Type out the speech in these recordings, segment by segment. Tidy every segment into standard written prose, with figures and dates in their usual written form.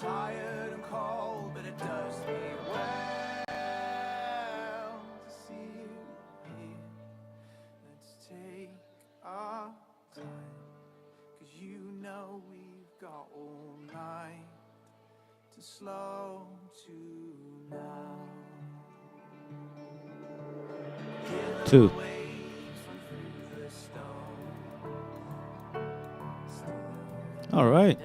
tired and cold, but it does me well to see you here. Let's take our time, 'cause you know we've got all night to slow to now. Two. All right.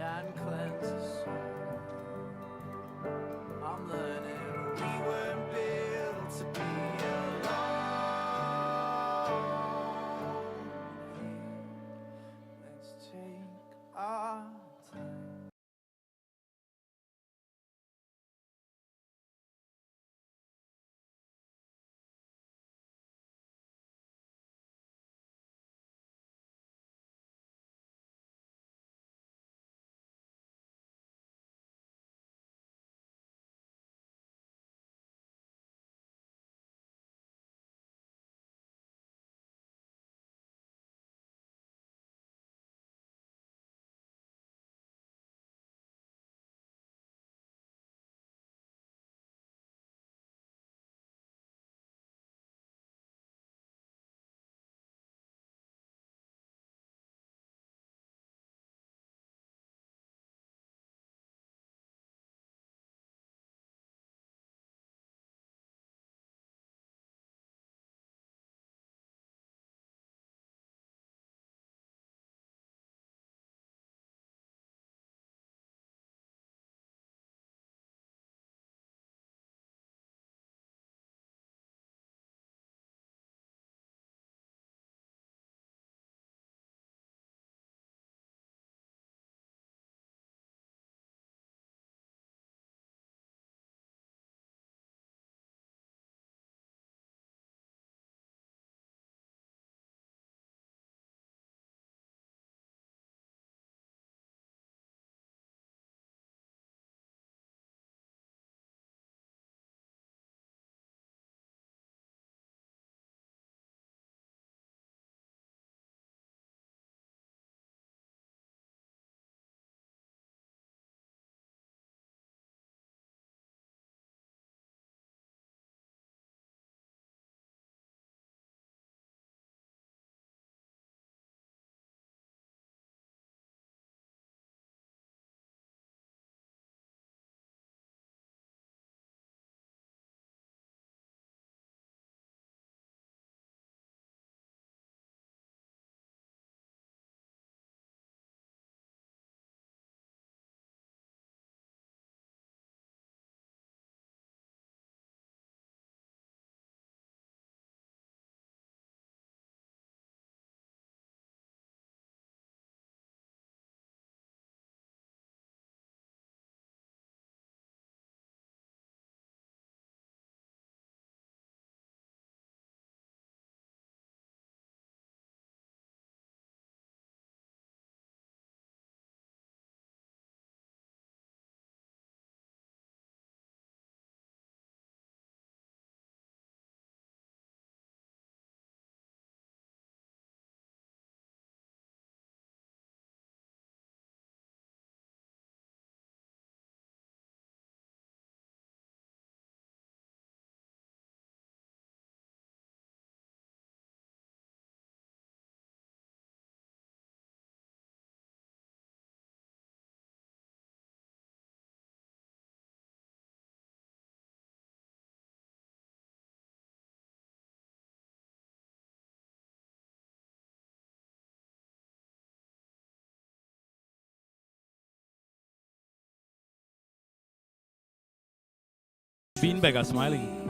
Beanbag are smiling.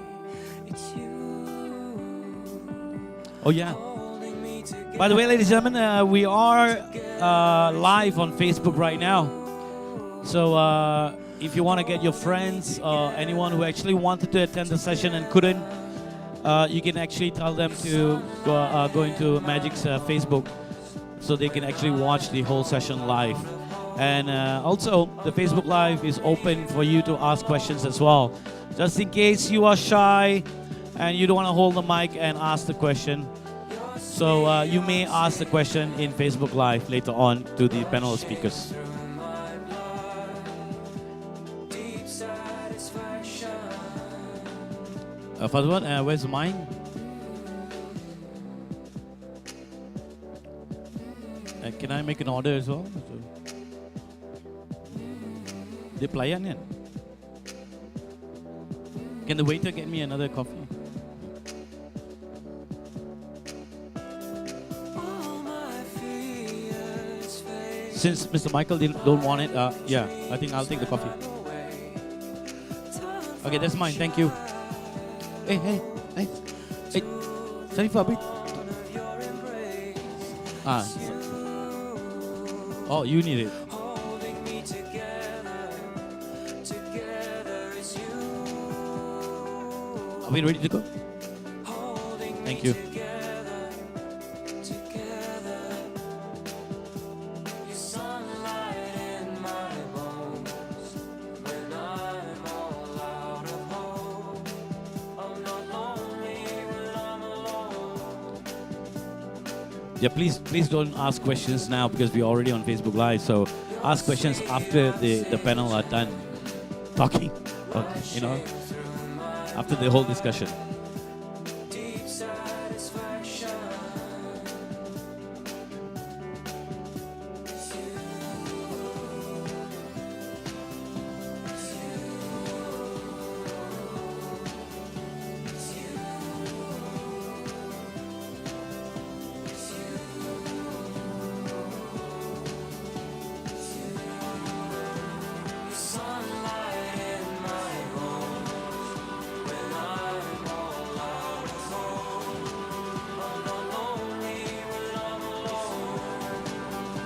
Oh yeah. By the way, ladies and gentlemen, we are live on Facebook right now. So if you want to get your friends, anyone who actually wanted to attend the session and couldn't, you can actually tell them to go into Magic's Facebook, so they can actually watch the whole session live. And also, the Facebook Live is open for you to ask questions as well. Just in case you are shy and you don't want to hold the mic and ask the question. So you may ask the question in Facebook Live later on to the panel speakers. Fadwan, where's mine? Can I make an order as well? Dia pelayan kan? Can the waiter get me another coffee? Since Mr. Michael don't want it, yeah, I think I'll take the coffee. Okay, that's mine. Thank you. Hey, Sharifah, wait. Oh, you need it. Are we ready to go? Thank you. Yeah, please don't ask questions now because we're already on Facebook Live. So ask questions after the panel are done talking, after the whole discussion.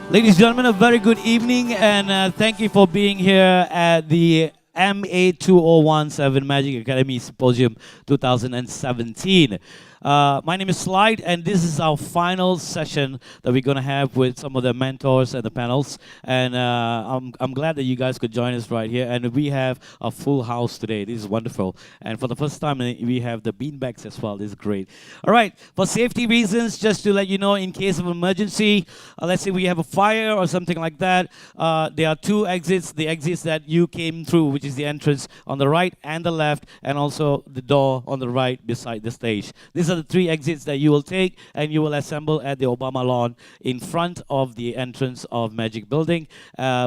Ladies and gentlemen, a very good evening, and thank you for being here at the MA2017 Magic Academy Symposium 2017. My name is Slide, and this is our final session that we're going to have with some of the mentors and the panels. And I'm glad that you guys could join us right here. And we have a full house today. This is wonderful. And for the first time, we have the beanbags as well. This is great. All right. For safety reasons, just to let you know, in case of emergency, let's say we have a fire or something like that, there are two exits. The exits that you came through, which is the entrance on the right and the left, and also the door on the right beside the stage. These are the three exits that you will take, and you will assemble at the Obama lawn in front of the entrance of Magic Building,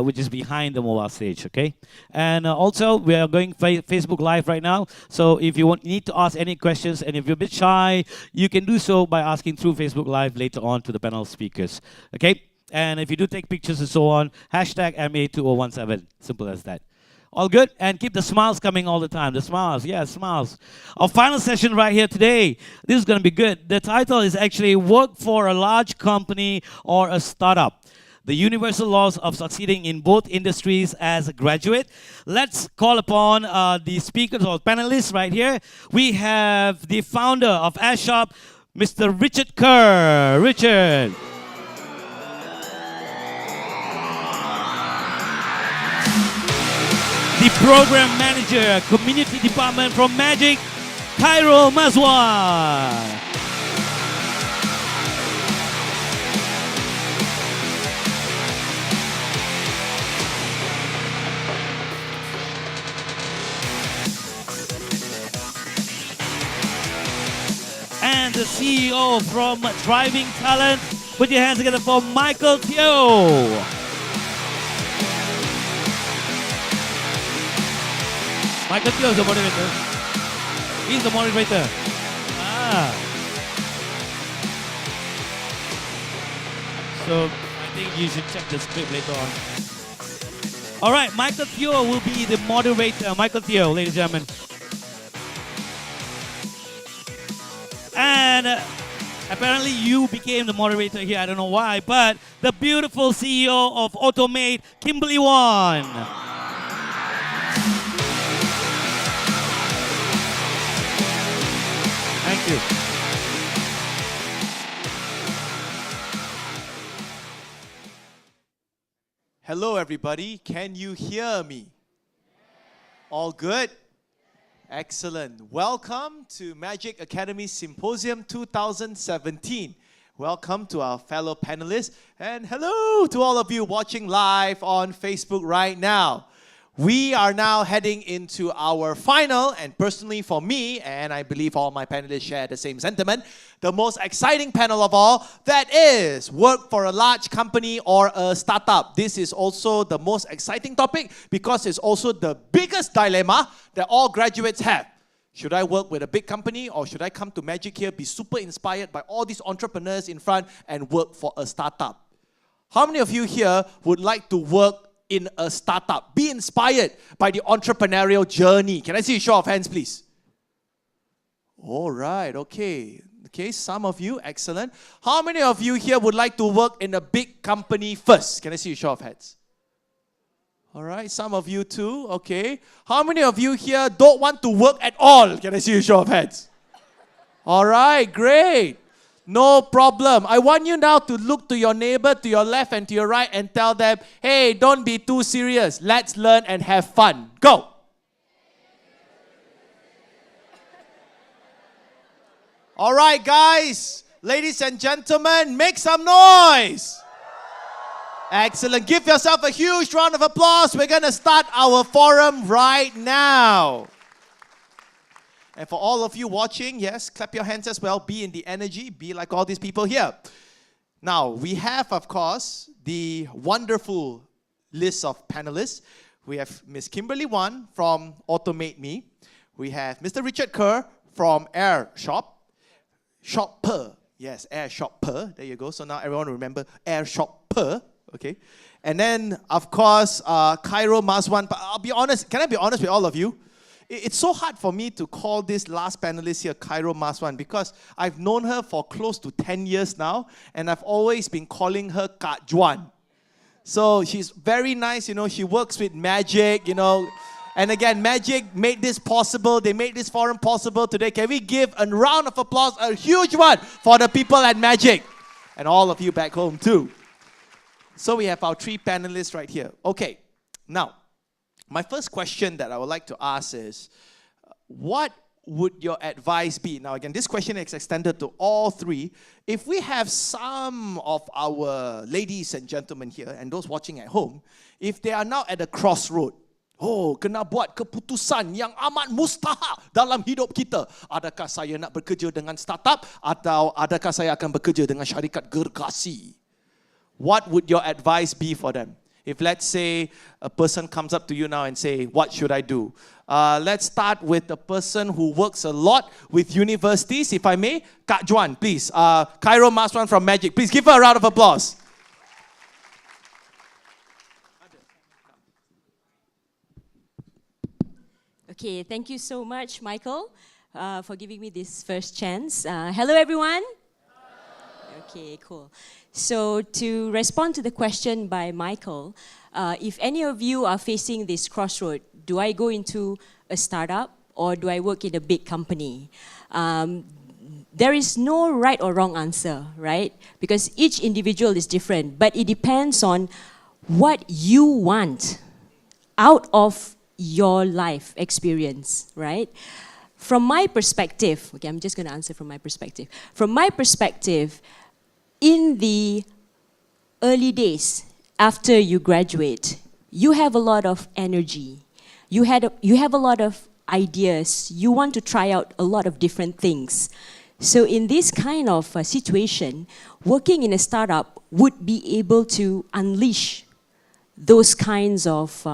which is behind the mobile stage, okay? And also, we are going Facebook Live right now, so if you need to ask any questions, and if you're a bit shy, you can do so by asking through Facebook Live later on to the panel speakers, okay? And if you do take pictures and so on, hashtag MA2017, simple as that. All good? And keep the smiles coming all the time. The smiles, yeah, smiles. Our final session right here today, this is going to be good. The title is actually Work for a Large Company or a Startup. The Universal Laws of Succeeding in Both Industries as a Graduate. Let's call upon the speakers or panelists right here. We have the founder of AirShoppr, Mr. Richard Kerr. Richard. The Program Manager, Community Department from Magic, Khairul Mazwan. And the CEO from Driving Talent. Put your hands together for Michael Teoh. Michael Teoh is the moderator. He's the moderator. So I think you should check the script later on. All right, Michael Teoh will be the moderator. Michael Teoh, ladies and gentlemen. And apparently you became the moderator here. I don't know why, but the beautiful CEO of Otomate, Kimberly won. Thank you. Hello, everybody. Can you hear me? All good? Excellent. Welcome to Magic Academy Symposium 2017. Welcome to our fellow panelists. And hello to all of you watching live on Facebook right now. We are now heading into our final, and personally for me, and I believe all my panelists share the same sentiment, the most exciting panel of all, that is work for a large company or a startup. This is also the most exciting topic because it's also the biggest dilemma that all graduates have. Should I work with a big company or should I come to Magic here, be super inspired by all these entrepreneurs in front and work for a startup? How many of you here would like to work in a startup? Be inspired by the entrepreneurial journey. Can I see a show of hands, please? All right, okay. Okay, some of you, excellent. How many of you here would like to work in a big company first? Can I see a show of hands? All right, some of you too, okay. How many of you here don't want to work at all? Can I see a show of hands? All right, great. No problem. I want you now to look to your neighbor, to your left and to your right and tell them, hey, don't be too serious. Let's learn and have fun. Go. All right, guys, ladies and gentlemen, make some noise. Excellent. Give yourself a huge round of applause. We're going to start our forum right now. And for all of you watching, yes, clap your hands as well. Be in the energy. Be like all these people here. Now, we have, of course, the wonderful list of panelists. We have Miss Kimberly Wan from Otomate Me. We have Mr. Richard Kerr from AirShoppr. Yes, AirShoppr. There you go. So now everyone remember AirShoppr. Okay. And then, of course, Khairul, Mazwan. But I'll be honest. Can I be honest with all of you? It's so hard for me to call this last panelist here, Khairul Mazwan, because I've known her for close to 10 years now, and I've always been calling her Kak Juan. So she's very nice, you know, she works with Magic, you know, and again, Magic made this possible. They made this forum possible today. Can we give a round of applause, a huge one, for the people at Magic, and all of you back home too. So we have our three panelists right here. Okay, now, my first question that I would like to ask is, what would your advice be? Now again, this question is extended to all three. If we have some of our ladies and gentlemen here, and those watching at home, if they are now at a crossroad, oh, kena buat keputusan yang amat mustahil dalam hidup kita. Adakah saya nak bekerja dengan startup atau adakah saya akan bekerja dengan syarikat gergasi? What would your advice be for them? If let's say a person comes up to you now and say, what should I do? Let's start with the person who works a lot with universities, if I may. Kak Juan, please. Khairul Mazwan from Magic. Please give her a round of applause. Okay, thank you so much, Michael, for giving me this first chance. Hello, everyone. Okay, cool. So to respond to the question by Michael, if any of you are facing this crossroad, do I go into a startup or do I work in a big company? There is no right or wrong answer, right? Because each individual is different, but it depends on what you want out of your life experience, right? From my perspective, okay, I'm just going to answer from my perspective. From my perspective, in the early days after you graduate, you have a lot of energy. You have a lot of ideas. You want to try out a lot of different things. So in this kind of situation, working in a startup would be able to unleash those kinds of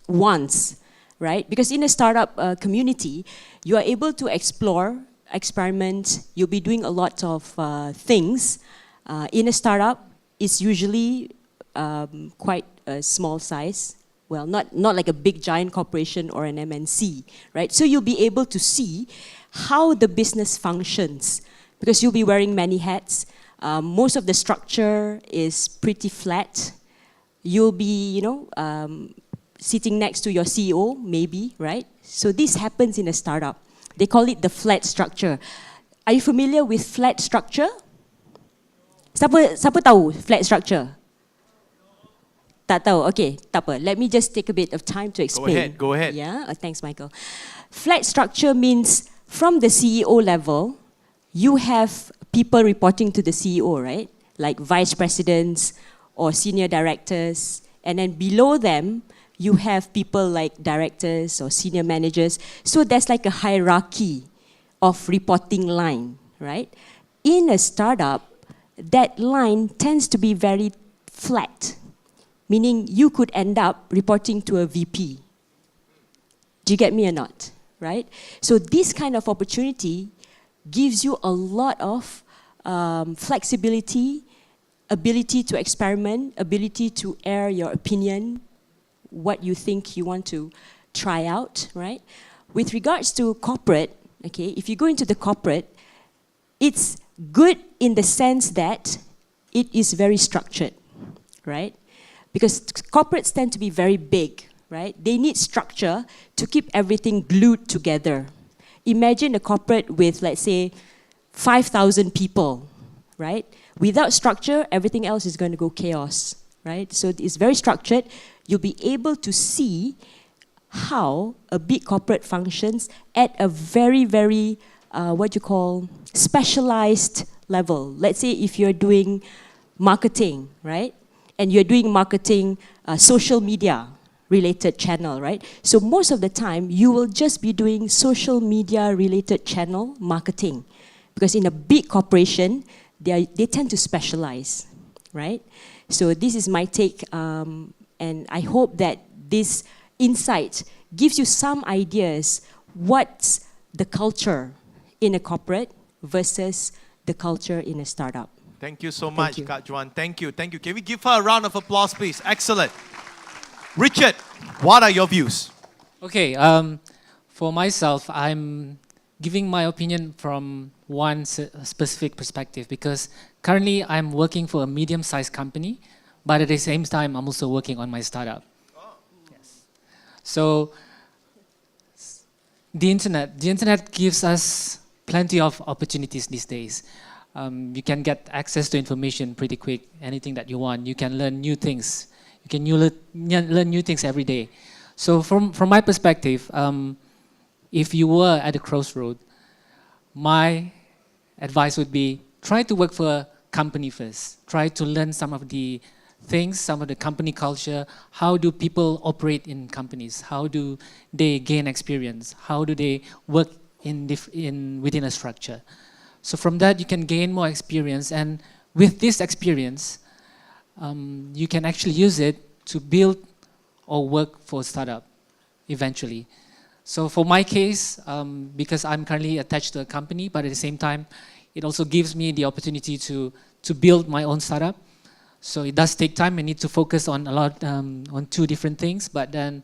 wants, right? Because in a startup community, you are able to explore, experiment. You'll be doing a lot of things. In a startup, it's usually quite a small size. Well, not like a big giant corporation or an MNC, right? So you'll be able to see how the business functions because you'll be wearing many hats. Most of the structure is pretty flat. You'll be, sitting next to your CEO, maybe, right? So this happens in a startup. They call it the flat structure. Are you familiar with flat structure? Siapa tahu flat structure? Tak tahu. Okay, tak apa. Let me just take a bit of time to explain. Go ahead. Yeah, thanks, Michael. Flat structure means from the CEO level, you have people reporting to the CEO, right? Like vice presidents or senior directors. And then below them, you have people like directors or senior managers. So there's like a hierarchy of reporting line, right? In a startup, that line tends to be very flat, meaning you could end up reporting to a VP. Do you get me or not, right? So this kind of opportunity gives you a lot of flexibility, ability to experiment, ability to air your opinion, what you think you want to try out, right? With regards to corporate, okay, if you go into the corporate, it's good in the sense that it is very structured, right? Because corporates tend to be very big, right? They need structure to keep everything glued together. Imagine a corporate with, let's say, 5,000 people, right? Without structure, everything else is going to go chaos, right? So it's very structured. You'll be able to see how a big corporate functions at a very, very, what you call, specialized level. Let's say if you're doing marketing, right? And you're doing marketing, social media related channel, right? So most of the time, you will just be doing social media related channel marketing. Because in a big corporation, they tend to specialize, right? So this is my take, and I hope that this insight gives you some ideas what's the culture in a corporate versus the culture in a startup. Thank you so much, Kak Juan. Thank you, thank you. Can we give her a round of applause, please? Excellent. Richard, what are your views? Okay, for myself, I'm giving my opinion from one specific perspective because currently I'm working for a medium-sized company, but at the same time, I'm also working on my startup. Oh. Yes. So the internet gives us plenty of opportunities these days. You can get access to information pretty quick, anything that you want. You can learn new things. You can learn new things every day. So from my perspective, if you were at a crossroad, my advice would be try to work for a company first. Try to learn some of the things, some of the company culture. How do people operate in companies? How do they gain experience? How do they work within a structure? So from that, you can gain more experience. And with this experience, you can actually use it to build or work for a startup eventually. So for my case, because I'm currently attached to a company, but at the same time, it also gives me the opportunity to build my own startup. So it does take time. I need to focus on a lot, on two different things. But then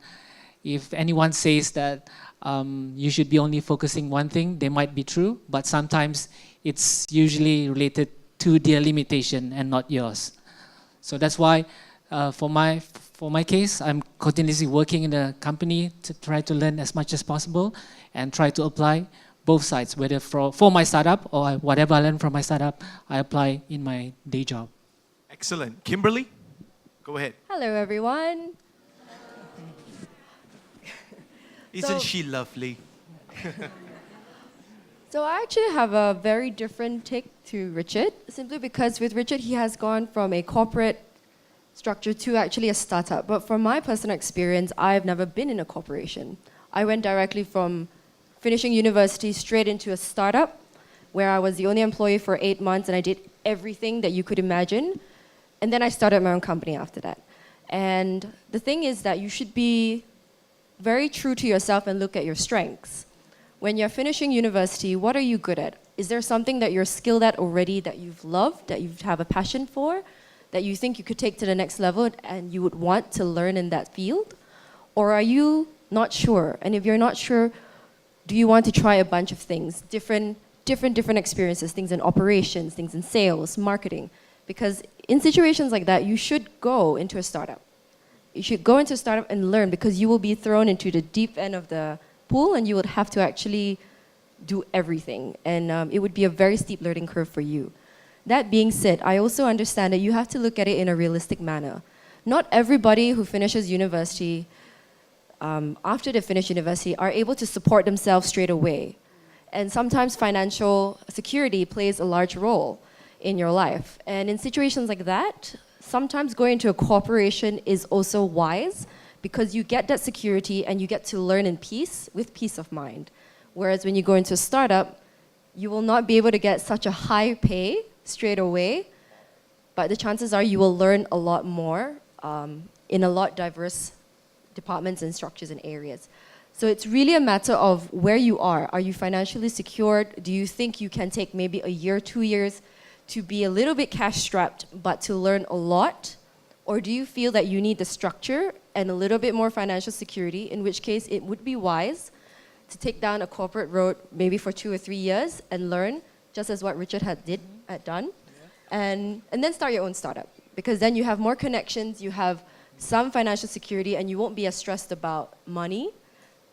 if anyone says that you should be only focusing one thing, they might be true. But sometimes it's usually related to their limitation and not yours. So that's why for my case, I'm continuously working in a company to try to learn as much as possible and try to apply both sides, whether for my startup or whatever I learn from my startup, I apply in my day job. Excellent. Kimberly, go ahead. Hello, everyone. Isn't she lovely? So I actually have a very different take to Richard, simply because with Richard, he has gone from a corporate structure to actually a startup. But from my personal experience, I've never been in a corporation. I went directly from finishing university straight into a startup where I was the only employee for 8 months and I did everything that you could imagine. And then I started my own company after that. And the thing is that you should be very true to yourself and look at your strengths. When you're finishing university, what are you good at? Is there something that you're skilled at already that you've loved, that you have a passion for, that you think you could take to the next level and you would want to learn in that field? Or are you not sure? And if you're not sure, do you want to try a bunch of things, different experiences, things in operations, things in sales, marketing? Because in situations like that, you should go into a startup. You should go into a startup and learn, because you will be thrown into the deep end of the pool and you would have to actually do everything. And it would be a very steep learning curve for you. That being said, I also understand that you have to look at it in a realistic manner. Not everybody who finishes university, after they finish university, are able to support themselves straight away. And sometimes financial security plays a large role in your life. And in situations like that, sometimes going into a corporation is also wise, because you get that security and you get to learn in peace with peace of mind. Whereas when you go into a startup, you will not be able to get such a high pay straight away, but the chances are you will learn a lot more in a lot diverse departments and structures and areas. So it's really a matter of where you are. Are you financially secured? Do you think you can take maybe a year, 2 years to be a little bit cash strapped, but to learn a lot? Or do you feel that you need the structure and a little bit more financial security, in which case it would be wise to take down a corporate road maybe for 2 or 3 years and learn, just as what Richard had done, and then start your own startup. Because then you have more connections, you have some financial security, and you won't be as stressed about money,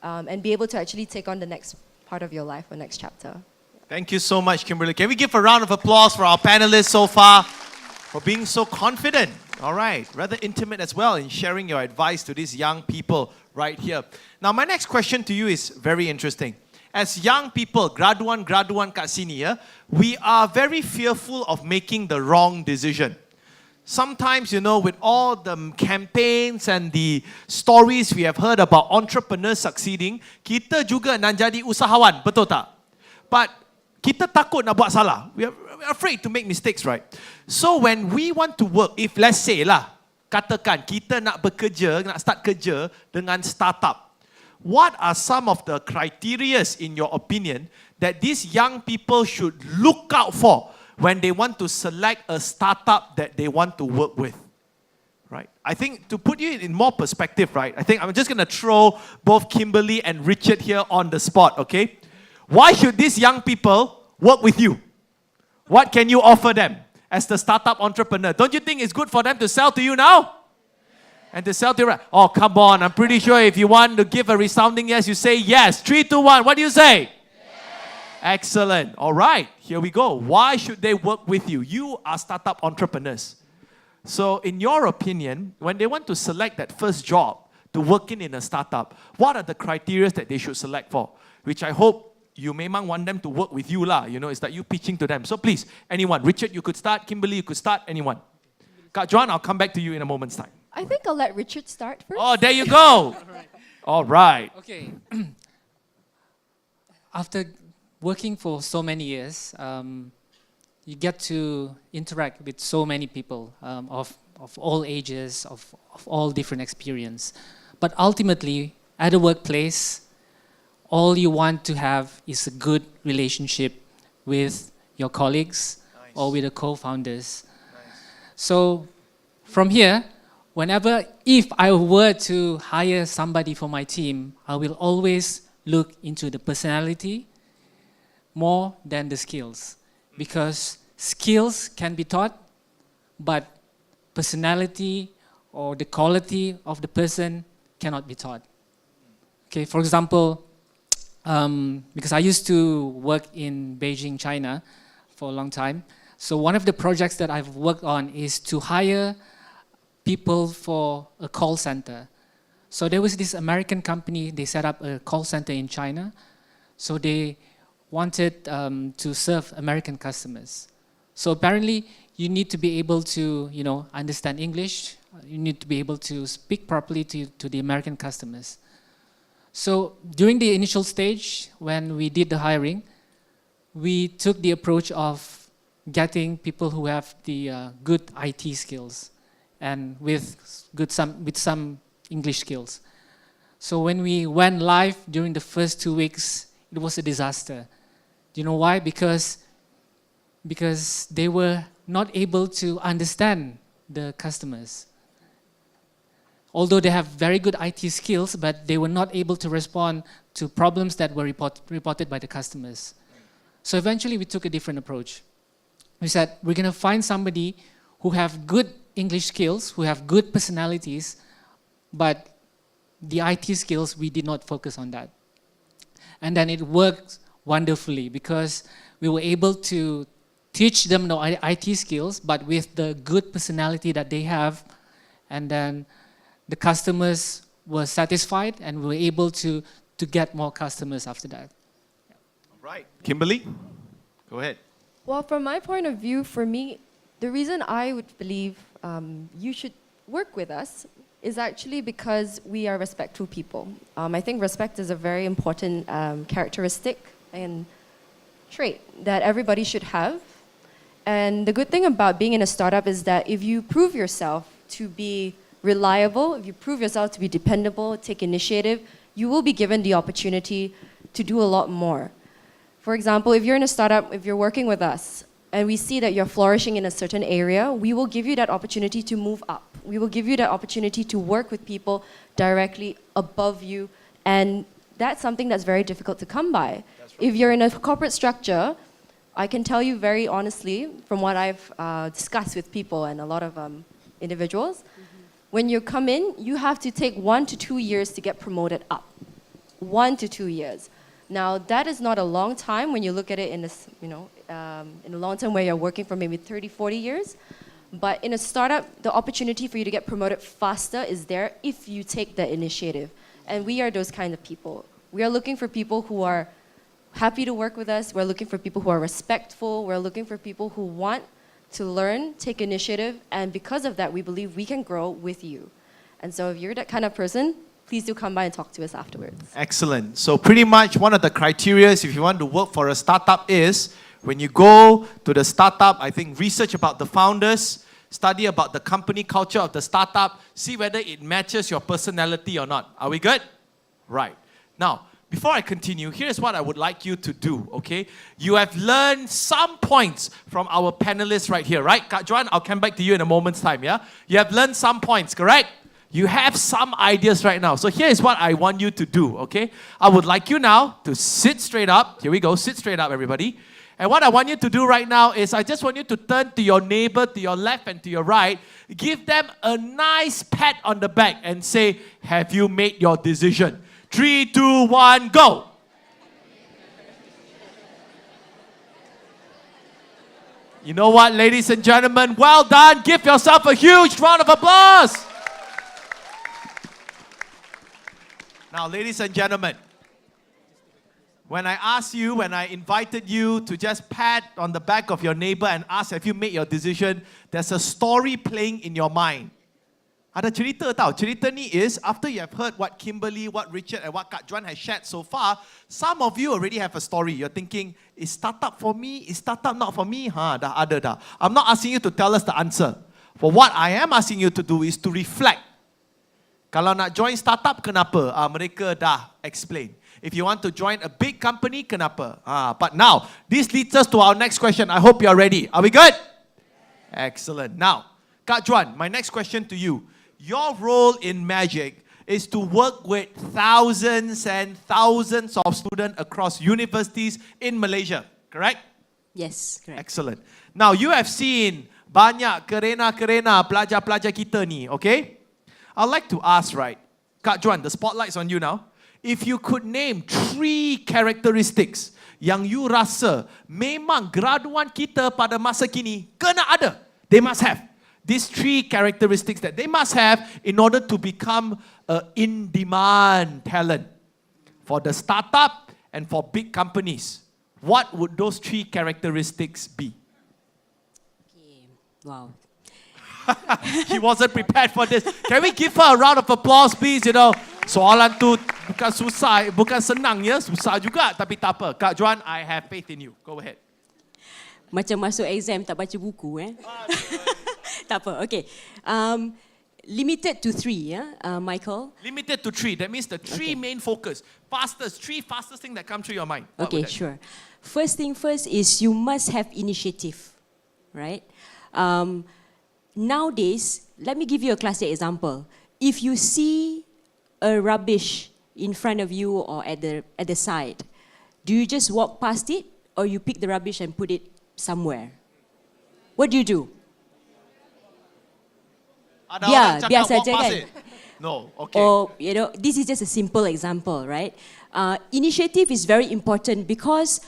and be able to actually take on the next part of your life or next chapter. Thank you so much, Kimberly. Can we give a round of applause for our panelists so far for being so confident? All right, rather intimate as well in sharing your advice to these young people right here. Now, my next question to you is very interesting. As young people, graduan kat sini, ya, we are very fearful of making the wrong decision. Sometimes, with all the campaigns and the stories we have heard about entrepreneurs succeeding, kita juga nak jadi usahawan, betul tak? But kita takut nak buat salah. We are afraid to make mistakes, right? So when we want to work, if let's say lah, katakan kita nak bekerja, nak start kerja dengan startup, what are some of the criteria in your opinion that these young people should look out for when they want to select a startup that they want to work with? Right? I think to put you in more perspective, right? I think I'm just going to throw both Kimberly and Richard here on the spot, okay? Why should these young people work with you? What can you offer them as the startup entrepreneur? Don't you think it's good for them to sell to you now? And to sell to you, oh, come on, I'm pretty sure if you want to give a resounding yes, you say yes. 3, 2, 1, what do you say? Yes. Excellent. All right, here we go. Why should they work with you? You are startup entrepreneurs. So in your opinion, when they want to select that first job to work in a startup, what are the criteria that they should select for? Which I hope you memang want them to work with you lah. It's like you pitching to them. So please, anyone. Richard, you could start. Kimberly, you could start. Anyone. Kak Joan, I'll come back to you in a moment's time. I think I'll let Richard start first. Oh, there you go. All right. Okay. After working for so many years, you get to interact with so many people of all ages, of all different experience. But ultimately, at a workplace, all you want to have is a good relationship with your colleagues or with the co-founders. So from here, if I were to hire somebody for my team, I will always look into the personality more than the skills. Because skills can be taught, but personality or the quality of the person cannot be taught. Okay, for example, because I used to work in Beijing, China for a long time. So one of the projects that I've worked on is to hire people for a call center. So there was this American company, they set up a call center in China. So they wanted to serve American customers. So apparently you need to be able to, understand English. You need to be able to speak properly to the American customers. So during the initial stage, when we did the hiring, we took the approach of getting people who have the good IT skills and with some English skills. So when we went live during the first 2 weeks, it was a disaster. Do you know why? Because they were not able to understand the customers. Although they have very good IT skills, but they were not able to respond to problems that were reported by the customers. So eventually we took a different approach. We said, we're going to find somebody who have good English skills, who have good personalities, but the IT skills, we did not focus on that. And then it worked wonderfully because we were able to teach them the IT skills, but with the good personality that they have, and then the customers were satisfied and we were able to get more customers after that. All right. Kimberly, go ahead. Well, from my point of view, for me, the reason I would believe you should work with us is actually because we are respectful people. I think respect is a very important characteristic and trait that everybody should have. And the good thing about being in a startup is that if you prove yourself to be reliable, if you prove yourself to be dependable, take initiative, you will be given the opportunity to do a lot more. For example, if you're in a startup, if you're working with us, and we see that you're flourishing in a certain area, we will give you that opportunity to move up. We will give you that opportunity to work with people directly above you, and that's something that's very difficult to come by. Right. If you're in a corporate structure, I can tell you very honestly, from what I've discussed with people and a lot of individuals, when you come in, you have to take 1 to 2 years to get promoted up. 1 to 2 years. Now, that is not a long time when you look at it in this, in the long term where you're working for maybe 30, 40 years. But in a startup, the opportunity for you to get promoted faster is there if you take the initiative. And we are those kind of people. We are looking for people who are happy to work with us. We're looking for people who are respectful. We're looking for people who want to learn, take initiative. And because of that, we believe we can grow with you. And so if you're that kind of person, please do come by and talk to us afterwards. Excellent. So pretty much one of the criteria if you want to work for a startup is when you go to the startup, I think research about the founders, study about the company culture of the startup, see whether it matches your personality or not. Are we good? Right. Now, before I continue, here's what I would like you to do, okay? You have learned some points from our panelists right here, right? Kak Juan, I'll come back to you in a moment's time, yeah? You have learned some points, correct? You have some ideas right now. So here is what I want you to do, okay? I would like you now to sit straight up. Here we go. Sit straight up, everybody. And what I want you to do right now is I just want you to turn to your neighbor, to your left and to your right. Give them a nice pat on the back and say, have you made your decision? 3, 2, 1, go. You know what, ladies and gentlemen? Well done. Give yourself a huge round of applause. Now, ladies and gentlemen, when I invited you to just pat on the back of your neighbor and ask, have you made your decision? There's a story playing in your mind. Ada cerita tau. Cerita ni is, after you have heard what Kimberly, what Richard and what Kak Juan has shared so far, some of you already have a story. You're thinking, is startup for me? Is startup not for me? Dah ada dah. I'm not asking you to tell us the answer. But what I am asking you to do is to reflect. Kalau nak join startup, kenapa? Mereka dah explain. If you want to join a big company, kenapa? But now, this leads us to our next question. I hope you're ready. Are we good? Excellent. Now, Kak Juan, my next question to you. Your role in Magic is to work with thousands and thousands of students across universities in Malaysia, correct? Yes, correct. Excellent. Now, you have seen banyak kerena-kerena pelajar-pelajar kita ni, okay? I'd like to ask, right, Kak Juan, the spotlight's on you now. If you could name 3 characteristics yang you rasa memang graduan kita pada masa kini kena ada, they must have. These 3 characteristics that they must have in order to become an in-demand talent for the startup and for big companies. What would those 3 characteristics be? Okay. Wow. She wasn't prepared for this. Can we give her a round of applause, please? You know, soalan tu bukan susah, bukan senang ya, susah juga. Tapi tak apa. Kak Juan, I have faith in you. Go ahead. Macam masuk exam tak baca buku, Tak apa, okay. Limited to 3, yeah, Michael? Limited to 3. That means the 3 main focus. Fastest, 3 fastest thing that come through your mind. Okay, sure. First thing first is you must have initiative, right? Nowadays, let me give you a classic example. If you see a rubbish in front of you or at the side, do you just walk past it or you pick the rubbish and put it somewhere? What do you do? Biasa je kan? No, okay. Or, you know, this is just a simple example, right? Initiative is very important because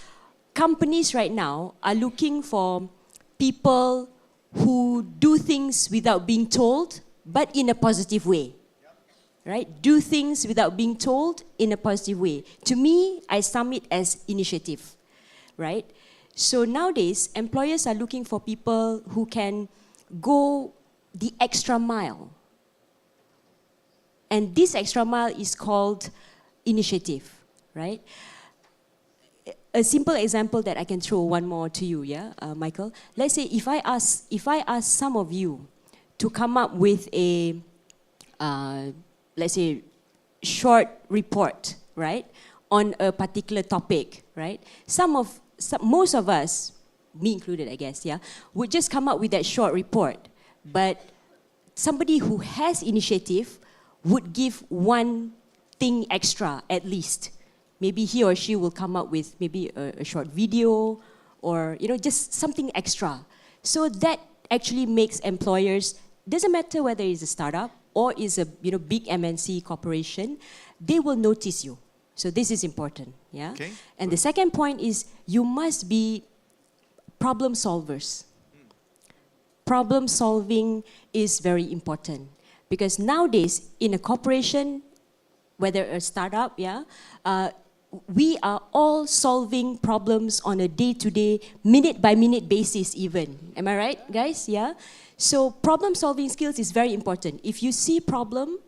companies right now are looking for people who do things without being told, but in a positive way. Right? Do things without being told in a positive way. To me, I sum it as initiative. Right? So nowadays, employers are looking for people who can go the extra mile. And this extra mile is called initiative, right? A simple example that I can throw one more to you, Michael. Let's say if I ask some of you to come up with a, let's say, short report, right, on a particular topic, right? Most of us, me included, I guess, would just come up with that short report. But somebody who has initiative would give one thing extra at least. Maybe he or she will come up with maybe a short video or just something extra. So that actually makes employers, doesn't matter whether it's a startup or is a big MNC corporation, they will notice you. So this is important, Okay. And the second point is you must be problem solvers. Problem solving is very important because nowadays in a corporation, whether a startup, we are all solving problems on a day-to-day, minute-by-minute basis even. Am I right, guys? Yeah? So problem-solving skills is very important. If you see problem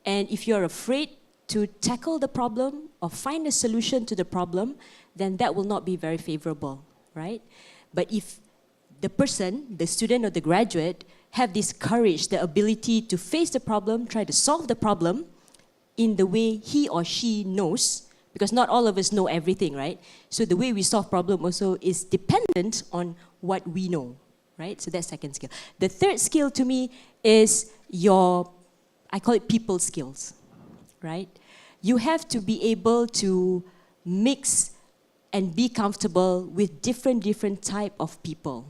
and if you're afraid to tackle the problem or find a solution to the problem, then that will not be very favorable, right? But if the person, the student or the graduate, have this courage, the ability to face the problem, try to solve the problem in the way he or she knows, because not all of us know everything, right? So the way we solve problem also is dependent on what we know, right? So that's second skill. The third skill to me is I call it people skills, right? You have to be able to mix and be comfortable with different type of people.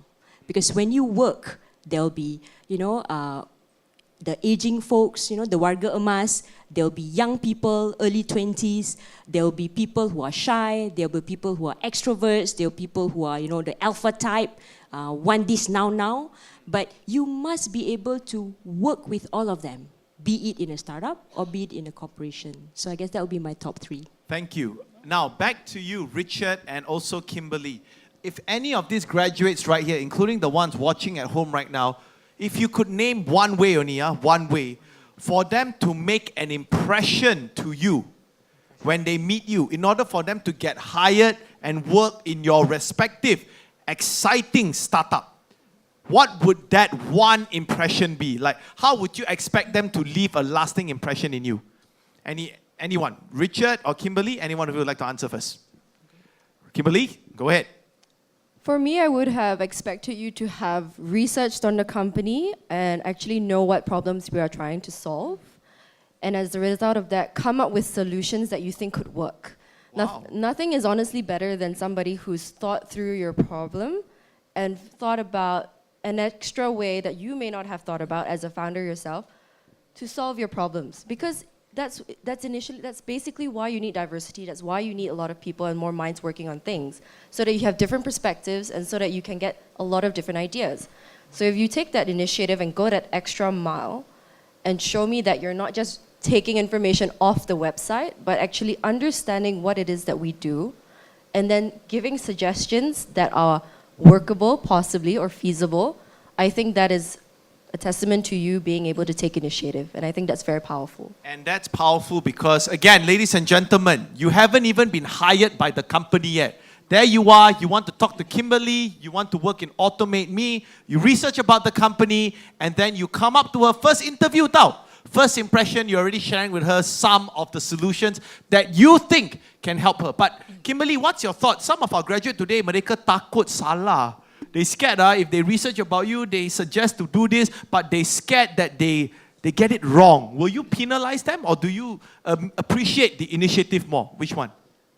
Because when you work, there'll be, the aging folks, the warga emas, there'll be young people, early 20s, there'll be people who are shy, there'll be people who are extroverts, there'll be people who are, the alpha type, want this now. But you must be able to work with all of them, be it in a startup or be it in a corporation. So I guess that would be my top 3. Thank you. Now, back to you, Richard, and also Kimberly. If any of these graduates right here, including the ones watching at home right now, if you could name one way only, one way, for them to make an impression to you when they meet you, in order for them to get hired and work in your respective exciting startup, what would that one impression be? Like, how would you expect them to leave a lasting impression in you? Anyone? Richard or Kimberly? Anyone of you would like to answer first? Kimberly, go ahead. For me, I would have expected you to have researched on the company and actually know what problems we are trying to solve. And as a result of that, come up with solutions that you think could work. Wow. Nothing is honestly better than somebody who's thought through your problem and thought about an extra way that you may not have thought about as a founder yourself to solve your problems. Because that's basically why you need diversity. That's why you need a lot of people and more minds working on things, so that you have different perspectives and so that you can get a lot of different ideas. So if you take that initiative and go that extra mile and show me that you're not just taking information off the website, but actually understanding what it is that we do, and then giving suggestions that are workable, possibly, or feasible, I think that is a testament to you being able to take initiative. And I think that's very powerful. And that's powerful because, again, ladies and gentlemen, you haven't even been hired by the company yet. There you are, you want to talk to Kimberly, you want to work in Otomate Me, you research about the company, and then you come up to her first interview tau. First impression, you're already sharing with her some of the solutions that you think can help her. But Kimberly, what's your thought? Some of our graduates today, mereka takut salah. They scared if they research about you, they suggest to do this, but they scared that they get it wrong. Will you penalize them or do you appreciate the initiative more? Which one?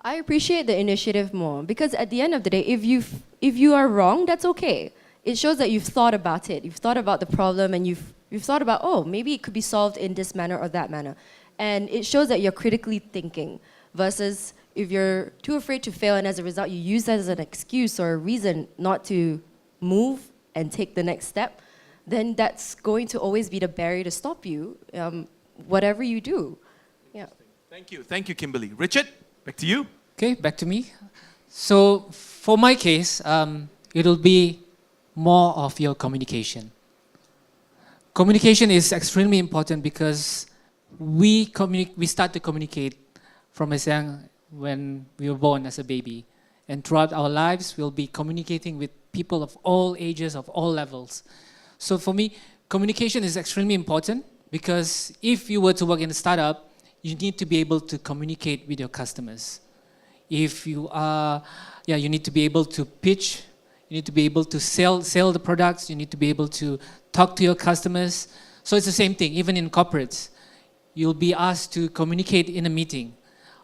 I appreciate the initiative more because at the end of the day, if you are wrong, that's okay. It shows that you've thought about it. You've thought about the problem and you've thought about, oh, maybe it could be solved in this manner or that manner. And it shows that you're critically thinking versus if you're too afraid to fail and as a result you use that as an excuse or a reason not to move and take the next step, then that's going to always be the barrier to stop you, whatever you do. Yeah. Thank you, Kimberly. Richard, back to you. Okay, back to me. So for my case, it'll be more of your communication. Communication is extremely important because we start to communicate from as young when we were born as a baby. And throughout our lives, we'll be communicating with people of all ages, of all levels. So for me, communication is extremely important because if you were to work in a startup, you need to be able to communicate with your customers. If you are, you need to be able to pitch, you need to be able to sell the products, you need to be able to talk to your customers. So it's the same thing, even in corporates. You'll be asked to communicate in a meeting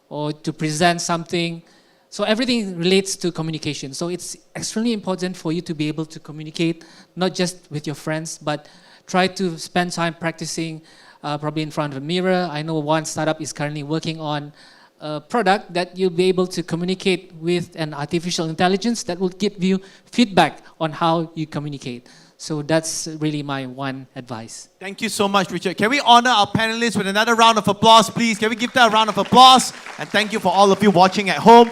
or to present something. So everything relates to communication. So it's extremely important for you to be able to communicate, not just with your friends, but try to spend time practicing probably in front of a mirror. I know one startup is currently working on a product that you'll be able to communicate with an artificial intelligence that will give you feedback on how you communicate. So that's really my one advice. Thank you so much, Richard. Can we honor our panelists with another round of applause, please? Can we give them a round of applause? And thank you for all of you watching at home.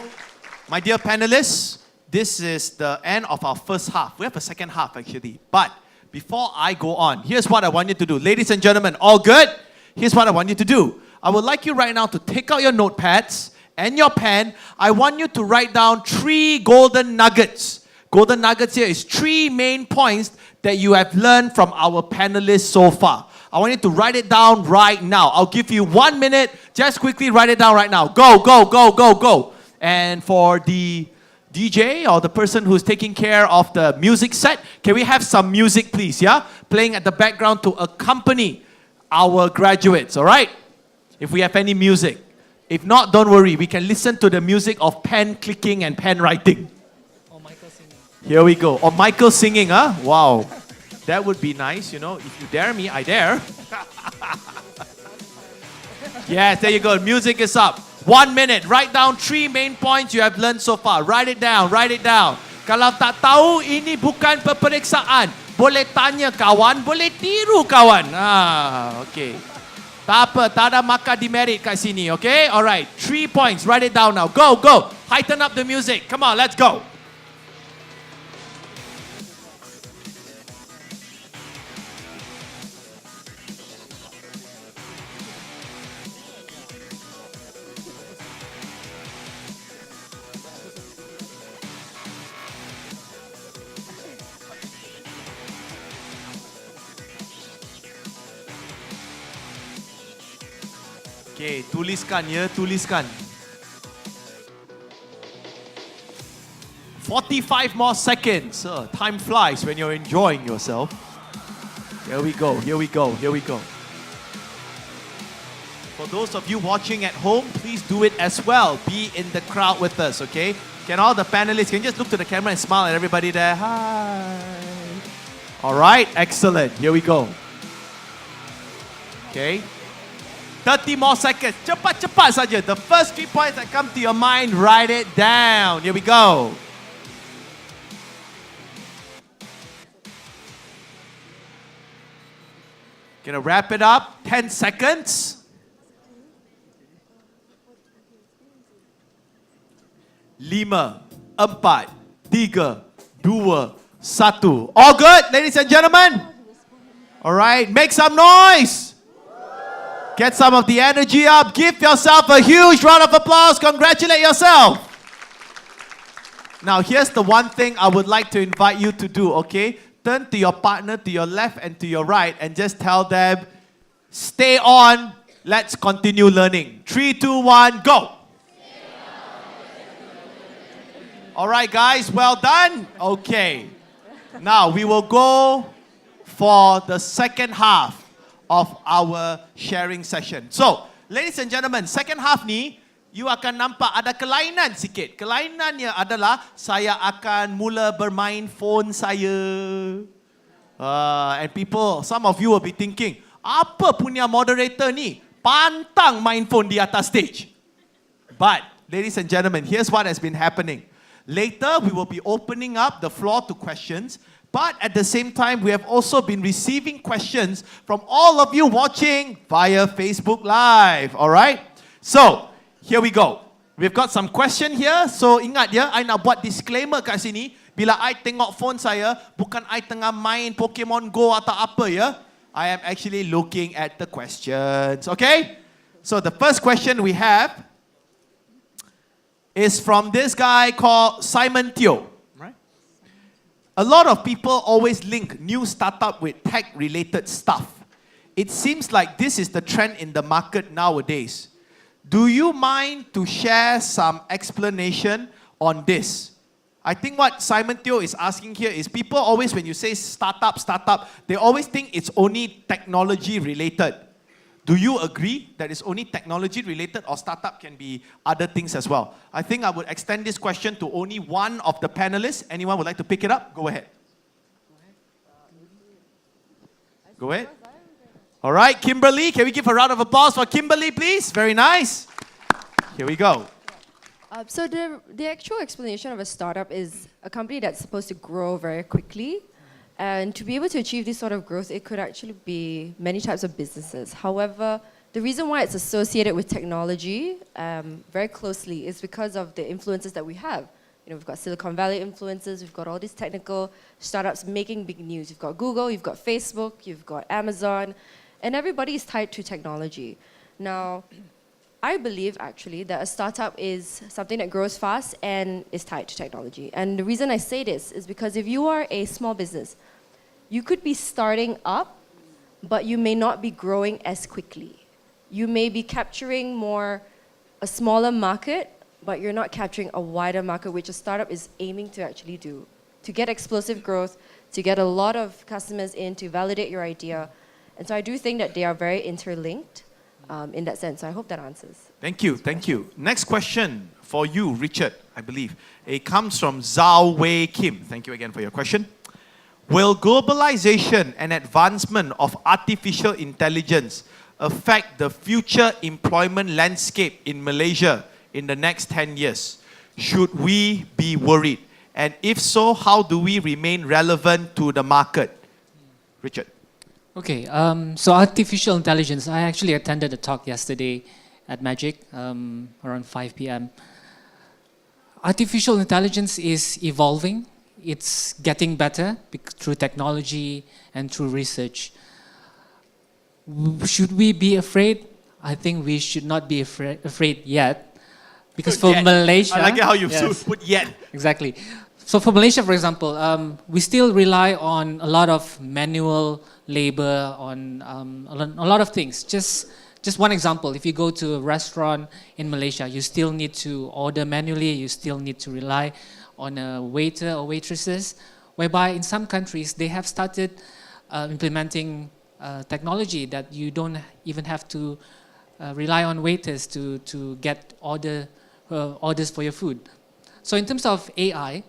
My dear panelists, this is the end of our first half. We have a second half, actually. But before I go on, here's what I want you to do. Ladies and gentlemen, all good? Here's what I want you to do. I would like you right now to take out your notepads and your pen. I want you to write down 3 golden nuggets. Golden nuggets here is 3 main points that you have learned from our panelists so far. I want you to write it down right now. I'll give you 1 minute. Just quickly write it down right now. Go, go, go, go, go. And for the DJ or the person who's taking care of the music set, can we have some music, please, yeah? Playing at the background to accompany our graduates, all right? If we have any music. If not, don't worry. We can listen to the music of pen clicking and pen writing. Or Michael singing. Here we go. Or Michael singing, huh? Wow. That would be nice, you know. If you dare me, I dare. Yes, there you go. Music is up. 1 minute. Write down 3 main points you have learned so far. Write it down. Write it down. Kalau tak tahu, ini bukan peperiksaan. Boleh tanya kawan, boleh tiru kawan. Okay. Tak apa, tak ada markah demerit kat sini, okay? Alright. 3 points. Write it down now. Go, go. Heighten up the music. Come on, let's go. Okay, tuliskan ya, tuliskan. 45 more seconds. Time flies when you're enjoying yourself. Here we go, here we go, here we go. For those of you watching at home, please do it as well. Be in the crowd with us, okay? Can all the panelists, can you just look to the camera and smile at everybody there? Hi. All right, excellent. Here we go. Okay. 30 more seconds. Cepat-cepat saja. The first 3 points that come to your mind, write it down. Here we go. Gonna wrap it up. 10 seconds. 5, 4, 3, 2, 1. All good, ladies and gentlemen? All right, make some noise. Get some of the energy up. Give yourself a huge round of applause. Congratulate yourself. Now, here's the one thing I would like to invite you to do, okay? Turn to your partner, to your left and to your right, and just tell them, stay on. Let's continue learning. 3, 2, 1, go. All right, guys, well done. Okay. Now, we will go for the second half of our sharing session. So, ladies and gentlemen, second half ni, you akan nampak ada kelainan sikit. Kelainannya adalah saya akan mula bermain phone saya. And people, some of you will be thinking, apa punya moderator ni? Pantang main phone di atas stage. But, ladies and gentlemen, here's what has been happening. Later, we will be opening up the floor to questions. But at the same time, we have also been receiving questions from all of you watching via Facebook Live. All right? So, here we go. We've got some question here. So, ingat ya, I nak buat disclaimer kat sini. Bila I tengok phone saya, bukan I tengah main Pokemon Go atau apa ya. I am actually looking at the questions, okay? So the first question we have is from this guy called Simon Teoh, right? A lot of people always link new startup with tech-related stuff. It seems like this is the trend in the market nowadays. Do you mind to share some explanation on this? I think what Simon Teoh is asking here is people always, when you say startup, they always think it's only technology related. Do you agree that it's only technology related, or startup can be other things as well? I think I would extend this question to only one of the panelists. Anyone would like to pick it up? Go ahead. Go ahead. All right, Kimberly, can we give a round of applause for Kimberly, please? Very nice. Here we go. So the actual explanation of a startup is a company that's supposed to grow very quickly. And to be able to achieve this sort of growth, it could actually be many types of businesses. However, the reason why it's associated with technology very closely is because of the influences that we have. You know, we've got Silicon Valley influences, we've got all these technical startups making big news. You've got Google, you've got Facebook, you've got Amazon, and everybody is tied to technology. Now, I believe actually that a startup is something that grows fast and is tied to technology. And the reason I say this is because if you are a small business, you could be starting up, but you may not be growing as quickly. You may be capturing a smaller market, but you're not capturing a wider market, which a startup is aiming to actually do. To get explosive growth, to get a lot of customers in, to validate your idea. And so I do think that they are very interlinked in that sense. So I hope that answers. Thank you, thank you. Next question for you, Richard, I believe. It comes from Zhao Wei Kim. Thank you again for your question. Will globalization and advancement of artificial intelligence affect the future employment landscape in Malaysia in the next 10 years? Should we be worried? And if so, how do we remain relevant to the market? Richard. Okay, so artificial intelligence, I actually attended a talk yesterday at Magic around 5 p.m. Artificial intelligence is evolving. It's getting better through technology and through research. Should we be afraid? I think we should not be afraid yet. Because for Malaysia... I like it how you put yet. Exactly. So for Malaysia, for example, we still rely on a lot of manual labor, on a lot of things. Just one example, if you go to a restaurant in Malaysia, you still need to order manually, you still need to rely on a waiter or waitresses, whereby in some countries they have started implementing technology that you don't even have to rely on waiters to get orders for your food. So in terms of AI,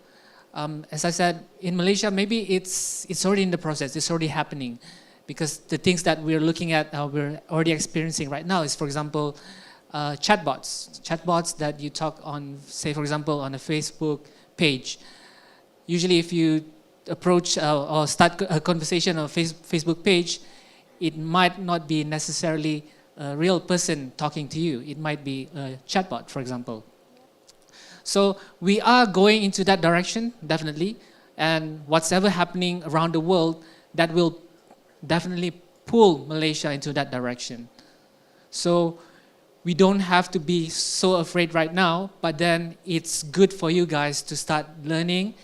as I said, in Malaysia, maybe it's already in the process, it's already happening. Because the things that we're looking at, we're already experiencing right now is, for example, chatbots. Chatbots that you talk on, say, for example, on a Facebook page. Usually if you approach or start a conversation on a Facebook page, it might not be necessarily a real person talking to you. It might be a chatbot, for example. So we are going into that direction, definitely. And what's ever happening around the world, that will definitely pull Malaysia into that direction. So we don't have to be so afraid right now, but then it's good for you guys to start learning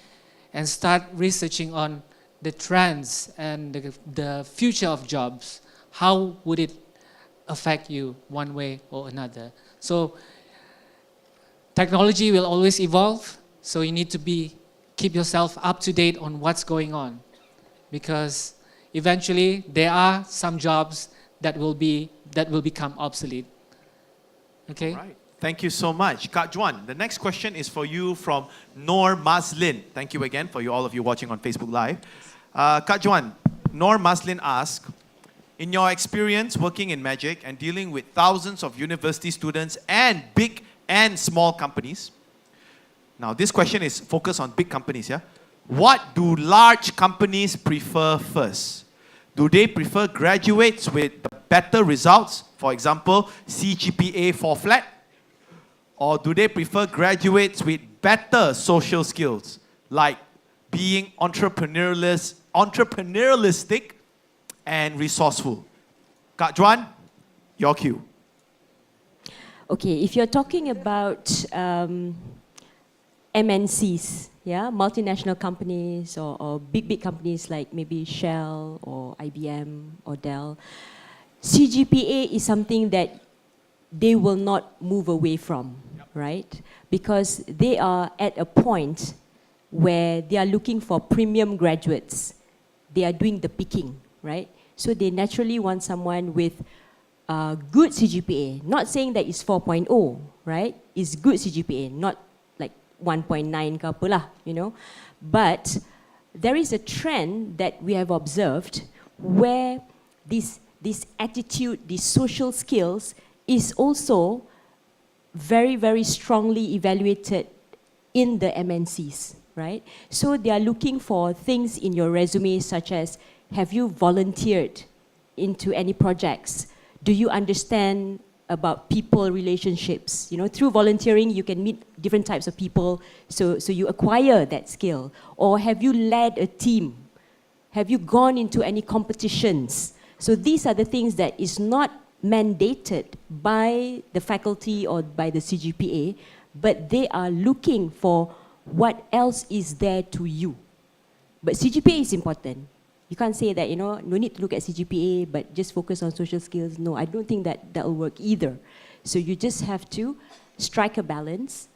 and start researching on the trends and the future of jobs. How would it affect you one way or another? So technology will always evolve, so you need to keep yourself up to date on what's going on, because eventually there are some jobs that will become obsolete. Okay? Right. Thank you so much. Kak Juan, the next question is for you from Noor Maslin. Thank you again for all of you watching on Facebook Live. Kak Juan, Noor Maslin asks, in your experience working in Magic and dealing with thousands of university students and big and small companies, now this question is focused on big companies, yeah? What do large companies prefer first? Do they prefer graduates with better results, for example, CGPA 4 flat? Or do they prefer graduates with better social skills, like being entrepreneurialistic and resourceful. Kak Juan, your cue. Okay, if you're talking about MNCs, yeah, multinational companies or big companies like maybe Shell or IBM or Dell, CGPA is something that they will not move away from, right? Because they are at a point where they are looking for premium graduates. They are doing the picking, right? So they naturally want someone with good CGPA. Not saying that it's 4.0, right? It's good CGPA, not like 1.9 ke apa lah, you know. But there is a trend that we have observed where this attitude, these social skills is also very, very strongly evaluated in the MNCs, right? So they are looking for things in your resume such as, have you volunteered into any projects? Do you understand about people relationships? You know, through volunteering, you can meet different types of people, so you acquire that skill. Or have you led a team? Have you gone into any competitions? So these are the things that is not mandated by the faculty or by the CGPA, but they are looking for what else is there to you. But CGPA is important. You can't say that, you know, no need to look at CGPA, but just focus on social skills. No, I don't think that will work either. So you just have to strike a balance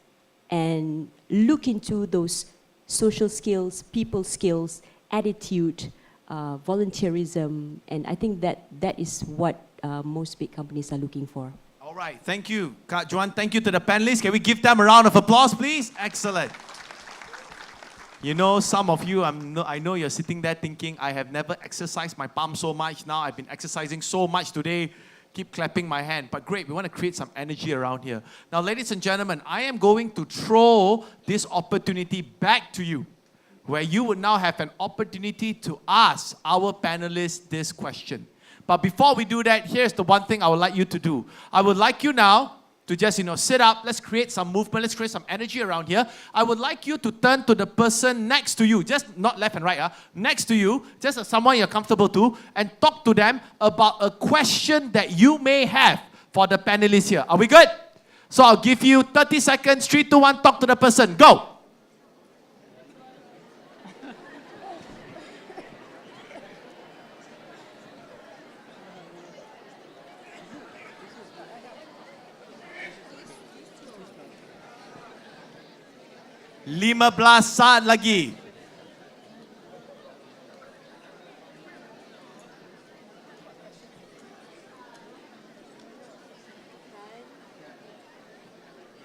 and look into those social skills, people skills, attitude, volunteerism, and I think that is what most big companies are looking for. All right, thank you, Kak Juan. Thank you to the panelists. Can we give them a round of applause, please? Excellent. You know, some of you, I know you're sitting there thinking, I have never exercised my palm so much. Now I've been exercising so much today. Keep clapping my hand. But great, we want to create some energy around here. Now, ladies and gentlemen, I am going to throw this opportunity back to you, where you would now have an opportunity to ask our panelists this question. But before we do that, here's the one thing I would like you to do. I would like you now to just, sit up. Let's create some movement. Let's create some energy around here. I would like you to turn to the person next to you, just not left and right, next to you, just as someone you're comfortable to, and talk to them about a question that you may have for the panelists here. Are we good? So I'll give you 30 seconds, 3, 2, 1, talk to the person. Go! Lima belas saat lagi.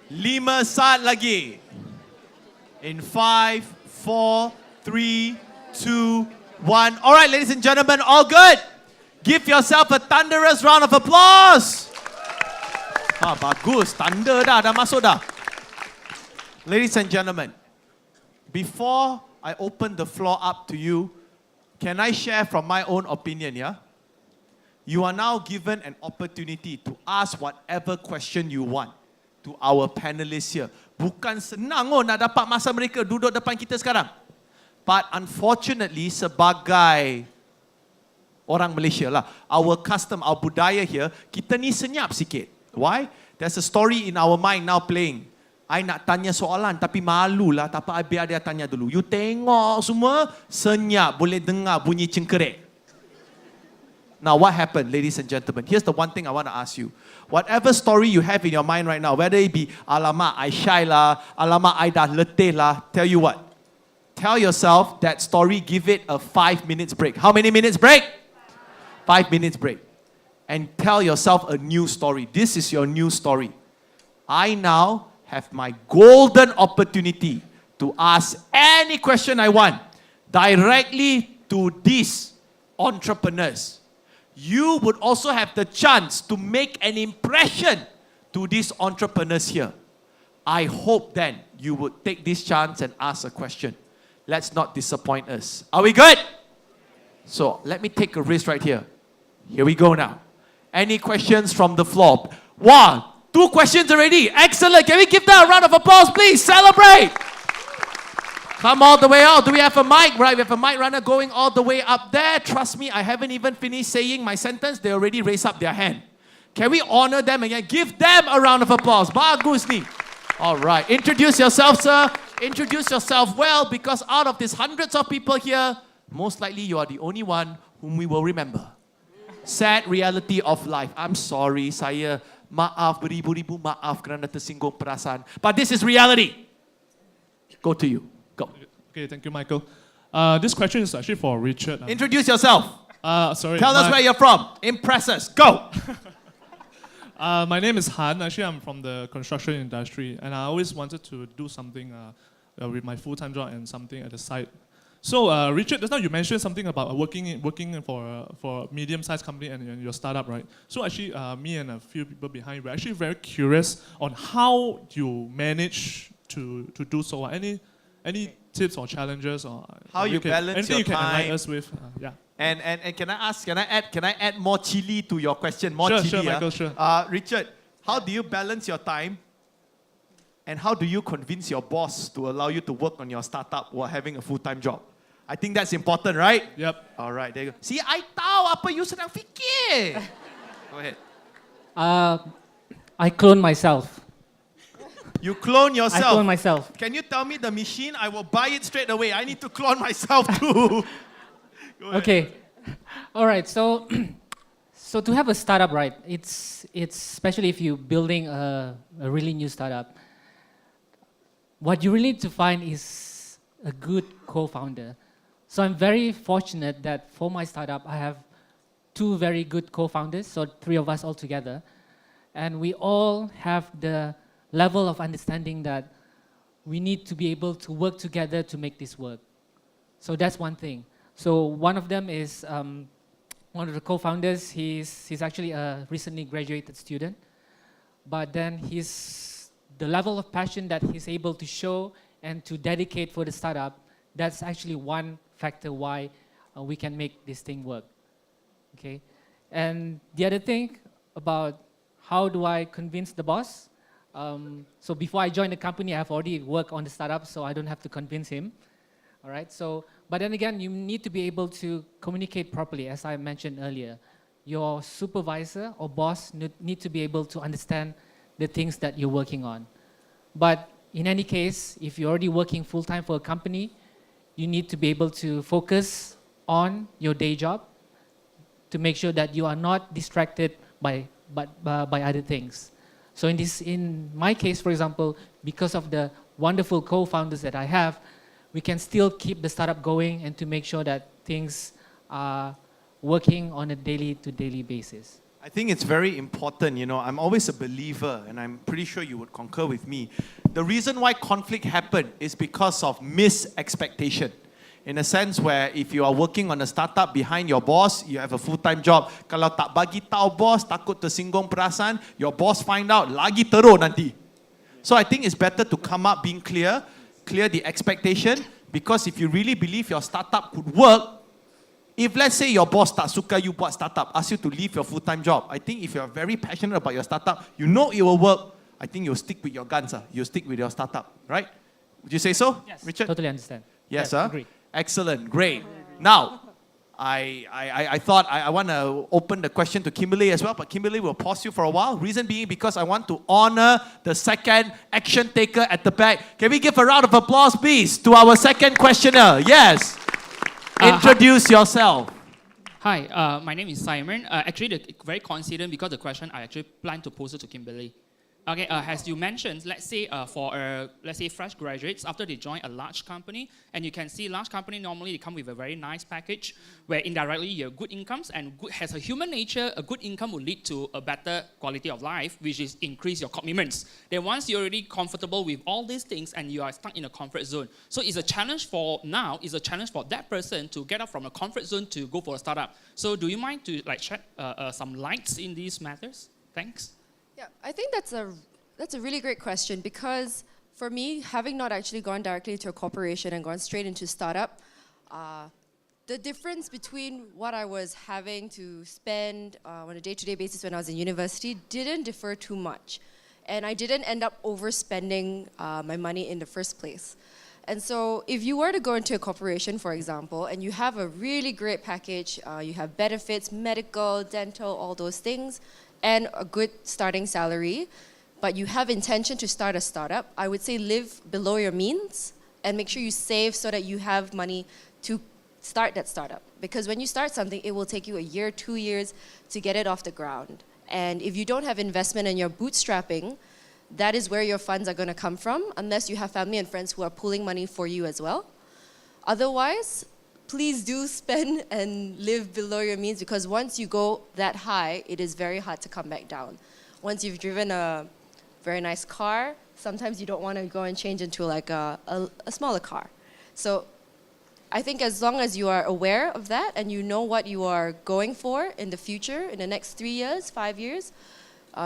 Lima saat lagi. In 5, 4, 3, 2, 1. All right, ladies and gentlemen, all good? Give yourself a thunderous round of applause. Bagus. Thunder dah masuk dah. Ladies and gentlemen, before I open the floor up to you, can I share from my own opinion, yeah? You are now given an opportunity to ask whatever question you want to our panelists here. Bukan senang nak dapat masa mereka duduk depan kita sekarang. But unfortunately, sebagai orang Malaysia lah, our custom, our budaya here, kita ni senyap sikit. Why? There's a story in our mind now playing. I nak tanya soalan tapi malu lah, tak apa, biar dia tanya dulu. You tengok semua, senyap, boleh dengar bunyi cengkerik. Now what happened, ladies and gentlemen? Here's the one thing I want to ask you. Whatever story you have in your mind right now, whether it be, alamak, I shy lah, alamak, I dah letih lah, tell you what. Tell yourself that story, give it a 5 minutes break. How many minutes break? 5 minutes break. And tell yourself a new story. This is your new story. I now have my golden opportunity to ask any question I want directly to these entrepreneurs. You would also have the chance to make an impression to these entrepreneurs here. I hope then you would take this chance and ask a question. Let's not disappoint us. Are we good? So let me take a risk right here. Here we go now. Any questions from the floor? 1, 2 questions already. Excellent. Can we give that a round of applause, please? Celebrate. Come all the way out. Do we have a mic? Right, we have a mic runner going all the way up there. Trust me, I haven't even finished saying my sentence. They already raised up their hand. Can we honor them again? Give them a round of applause. Bagus ni. All right. Introduce yourself, sir. Introduce yourself well, because out of these hundreds of people here, most likely you are the only one whom we will remember. Sad reality of life. I'm sorry, saya maaf beribu-ribu maaf kerana tersinggung perasaan. But this is reality. Go to you. Go. Okay, thank you, Michael. This question is actually for Richard. Introduce yourself. Sorry. Tell us where you're from. Impress us. Go. My name is Han. Actually, I'm from the construction industry, and I always wanted to do something with my full-time job and something at the side. So, Richard, just now you mentioned something about working for a medium-sized company and your startup, right? So actually, me and a few people behind, we're actually very curious on how you manage to do so. Any tips or challenges, or how you balance anything your you can time? enlighten us with? Yeah. And can I add more chili to your question? More Sure, chili. sure, Michael, sure. Richard, how do you balance your time? And how do you convince your boss to allow you to work on your startup while having a full-time job? I think that's important, right? Yep. All right, there you go. See, I tahu apa you sedang fikir. Go ahead. I clone myself. You clone yourself. I clone myself. Can you tell me the machine? I will buy it straight away. I need to clone myself too. Okay. All right. So, so to have a startup, right? It's especially if you're building a really new startup. What you really need to find is a good co-founder. So I'm very fortunate that for my startup, I have 2 very good co-founders, so 3 of us all together. And we all have the level of understanding that we need to be able to work together to make this work. So that's one thing. So one of them is one of the co-founders. He's actually a recently graduated student, but then the level of passion that he's able to show and to dedicate for the startup, that's actually one factor why we can make this thing work. Okay, and the other thing about how do I convince the boss? So before I joined the company, I've already worked on the startup, so I don't have to convince him. All right. So, but then again, you need to be able to communicate properly, as I mentioned earlier. Your supervisor or boss need to be able to understand the things that you're working on. But in any case, if you're already working full-time for a company, you need to be able to focus on your day job to make sure that you are not distracted by other things. So in my case, for example, because of the wonderful co-founders that I have, we can still keep the startup going and to make sure that things are working on a daily-to-daily basis. I think it's very important, I'm always a believer, and I'm pretty sure you would concur with me. The reason why conflict happen is because of mis-expectation. In a sense where if you are working on a startup behind your boss, you have a full-time job. Kalau tak bagi tahu bos, takut tersinggung perasaan, your boss find out, lagi teruk nanti. So I think it's better to come up being clear the expectation, because if you really believe your startup could work, if let's say your boss tak suka you buat startup, ask you to leave your full-time job, I think if you're very passionate about your startup, you know it will work, I think you'll stick with your guns, you'll stick with your startup, right? Would you say so, Yes, Richard? totally understand. Yes, sir? Agree. Excellent, great. Now, I thought I want to open the question to Kimberly as well, but Kimberly will pause you for a while. Reason being because I want to honor the second action taker at the back. Can we give a round of applause, please, to our second questioner? Yes. Introduce yourself. Hi, my name is Simon. Actually, very coincident because the question I actually plan to pose it to Kimberly. Okay, as you mentioned, let's say fresh graduates, after they join a large company, and you can see large company normally they come with a very nice package where indirectly you have good incomes, and has a human nature, a good income will lead to a better quality of life, which is increase your commitments. Then once you're already comfortable with all these things and you are stuck in a comfort zone. So it's a challenge for that person to get up from a comfort zone to go for a startup. So do you mind to shed some lights in these matters? Thanks. Yeah, I think that's a really great question, because for me, having not actually gone directly to a corporation and gone straight into startup, the difference between what I was having to spend on a day-to-day basis when I was in university didn't differ too much. And I didn't end up overspending my money in the first place. And so if you were to go into a corporation, for example, and you have a really great package, you have benefits, medical, dental, all those things, and a good starting salary, but you have intention to start a startup, I would say live below your means and make sure you save so that you have money to start that startup. Because when you start something, it will take you a year, 2 years to get it off the ground. And if you don't have investment and you're bootstrapping, that is where your funds are going to come from, unless you have family and friends who are pooling money for you as well. Otherwise, please do spend and live below your means, because once you go that high, it is very hard to come back down. Once you've driven a very nice car, sometimes you don't want to go and change into like a smaller car. So I think as long as you are aware of that and you know what you are going for in the future, in the next 3 years, 5 years,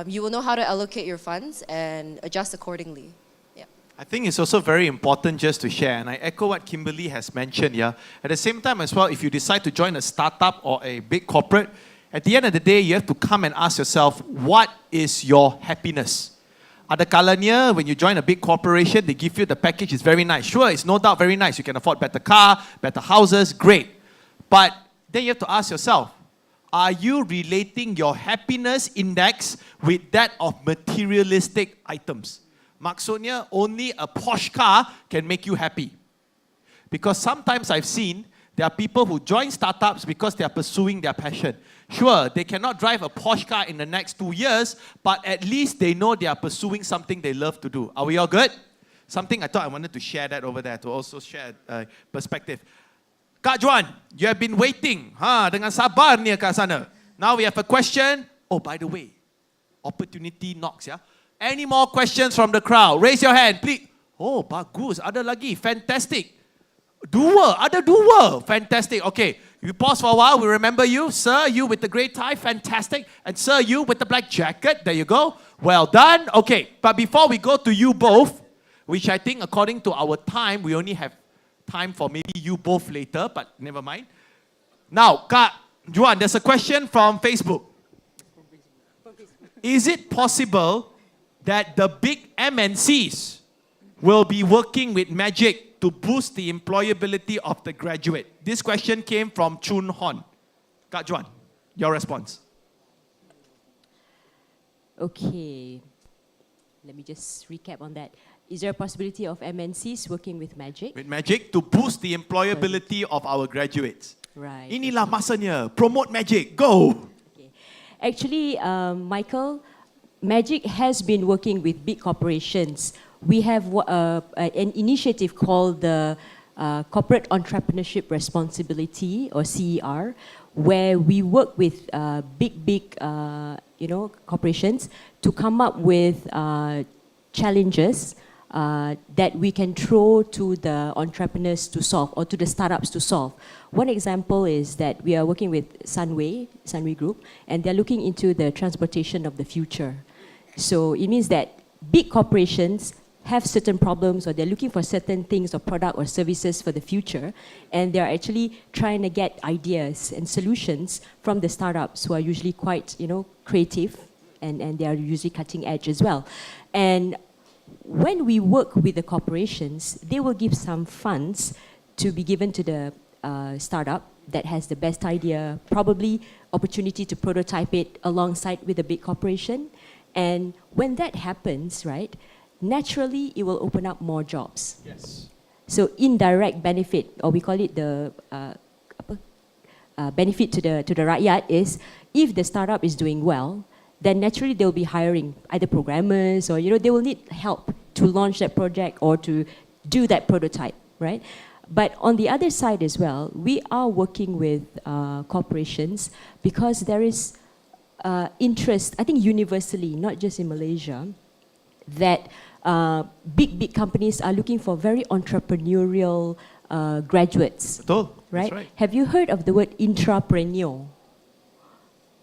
you will know how to allocate your funds and adjust accordingly. Yeah. I think it's also very important just to share, and I echo what Kimberly has mentioned here. At the same time as well, if you decide to join a startup or a big corporate, at the end of the day, you have to come and ask yourself, what is your happiness? Ada kalanya, when you join a big corporation, they give you the package, it's very nice. Sure, it's no doubt very nice. You can afford better car, better houses, great. But then you have to ask yourself, are you relating your happiness index with that of materialistic items? Maksudnya, only a Porsche car can make you happy. Because sometimes I've seen there are people who join startups because they are pursuing their passion. Sure, they cannot drive a Porsche car in the next 2 years, but at least they know they are pursuing something they love to do. Are we all good? Something I thought I wanted to share that over there to also share a perspective. Kak Juan, you have been waiting. Dengan sabar ni kat sana. Now we have a question. Oh, by the way, opportunity knocks, yeah? Any more questions from the crowd? Raise your hand, please. Oh, bagus. Ada lagi. Fantastic. Ada dua. Fantastic. Okay, you pause for a while. We remember you. Sir, you with the grey tie. Fantastic. And sir, you with the black jacket. There you go. Well done. Okay, but before we go to you both, which I think according to our time, we only have time for maybe you both later, but never mind. Now, Kak Juan, there's a question from Facebook. Is it possible that the big MNCs will be working with Magic to boost the employability of the graduate? This question came from Chun Hon. Kak Juan, your response. Okay, let me just recap on that. Is there a possibility of MNCs working with Magic? With Magic to boost the employability of our graduates. Right. Inilah masanya. Promote Magic. Go. Okay. Actually, Michael, Magic has been working with big corporations. We have an initiative called the Corporate Entrepreneurship Responsibility, or CER, where we work with big corporations to come up with challenges that we can throw to the entrepreneurs to solve, or to the startups to solve. One example is that we are working with Sunway Group, and they're looking into the transportation of the future. So it means that big corporations have certain problems, or they're looking for certain things or product or services for the future, and they're actually trying to get ideas and solutions from the startups, who are usually quite, creative, and they are usually cutting edge as well. And when we work with the corporations, they will give some funds to be given to the startup that has the best idea, probably opportunity to prototype it alongside with a big corporation. And when that happens, right, naturally it will open up more jobs. Yes. So indirect benefit, or we call it the benefit to the rakyat, is if the startup is doing well, then naturally they'll be hiring either programmers, or they will need help to launch that project or to do that prototype, right? But on the other side as well, we are working with corporations because there is interest, I think universally, not just in Malaysia, that big companies are looking for very entrepreneurial graduates. Betul. Right? That's right. Have you heard of the word intrapreneur?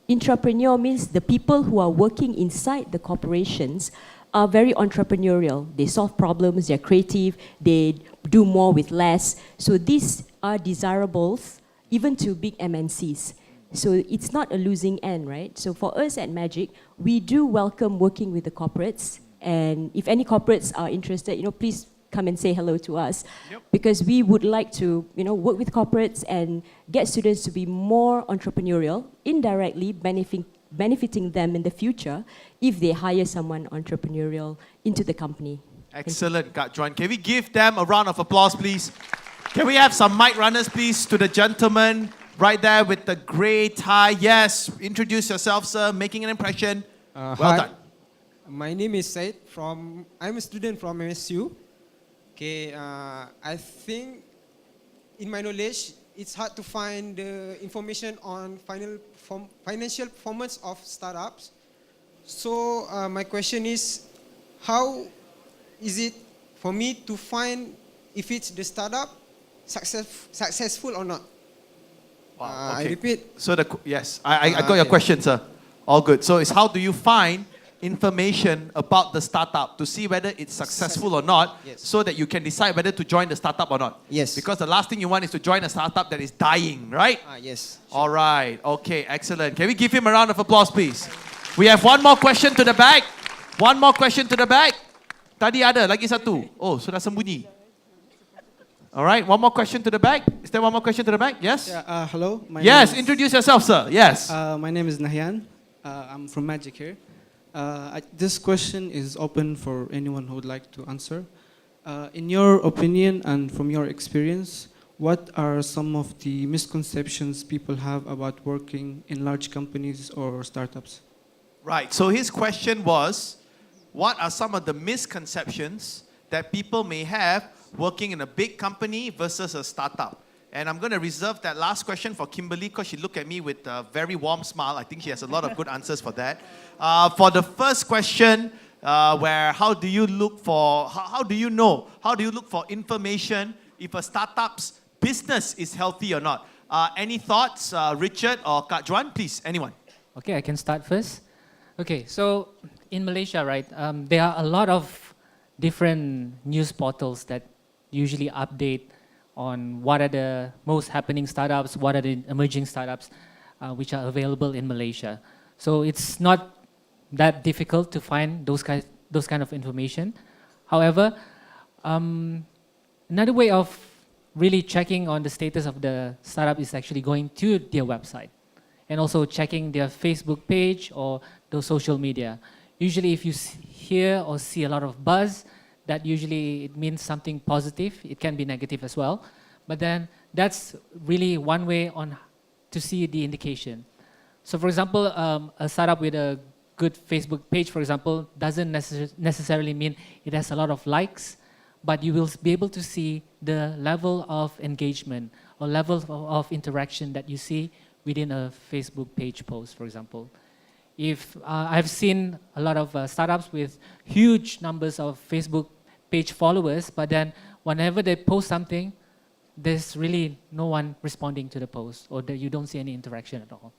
Intrapreneur means the people who are working inside the corporations are very entrepreneurial. They solve problems, they're creative, they do more with less. So these are desirables even to big MNCs. So it's not a losing end, right? So for us at Magic, we do welcome working with the corporates. And if any corporates are interested, please come and say hello to us. Because we would like to, work with corporates and get students to be more entrepreneurial, indirectly benefiting them in the future if they hire someone entrepreneurial into the company. Excellent, Kak Juan. Can we give them a round of applause, please? Can we have some mic runners, please, to the gentleman right there with the grey tie? Yes, introduce yourself, sir, making an impression. Well done. My name is Said. I'm a student from MSU. Okay, I think, in my knowledge, it's hard to find the information on financial performance of startups. So my question is, how is it for me to find if it's the startup successful or not? Wow, okay. I repeat. So yes, I got your question, sir. All good. So it's how do you find information about the startup to see whether it's successful or not, so that you can decide whether to join the startup or not? Yes. Because the last thing you want is to join a startup that is dying, right? Yes. All right. Okay, excellent. Can we give him a round of applause, please? We have one more question to the back. One more question to the back. Tadi ada lagi satu. Oh, sudah sembunyi. All right, one more question to the back. Is there one more question to the back? Yes? Yeah, hello. Yes, introduce yourself, sir. Yes. My name is Nahyan. I'm from Magic here. This question is open for anyone who would like to answer. In your opinion and from your experience, what are some of the misconceptions people have about working in large companies or startups? Right, so his question was, what are some of the misconceptions that people may have working in a big company versus a startup? And I'm going to reserve that last question for Kimberly because she looked at me with a very warm smile. I think she has a lot of good answers for that. For the first question, where how do you look for information if a startup's business is healthy or not? Any thoughts, Richard or Kak Juan? Please, anyone. Okay, I can start first. Okay, so in Malaysia, right, there are a lot of different news portals that usually update on what are the most happening startups, what are the emerging startups which are available in Malaysia. So it's not that difficult to find those kind of information. However, another way of really checking on the status of the startup is actually going to their website and also checking their Facebook page or the social media. Usually if you hear or see a lot of buzz, that usually it means something positive. It can be negative as well. But then that's really one way to see the indication. So for example, a startup with a good Facebook page, for example, doesn't necessarily mean it has a lot of likes, but you will be able to see the level of engagement or level of interaction that you see within a Facebook page post, for example. If I've seen a lot of startups with huge numbers of Facebook page followers, but then whenever they post something, there's really no one responding to the post, or you don't see any interaction at all.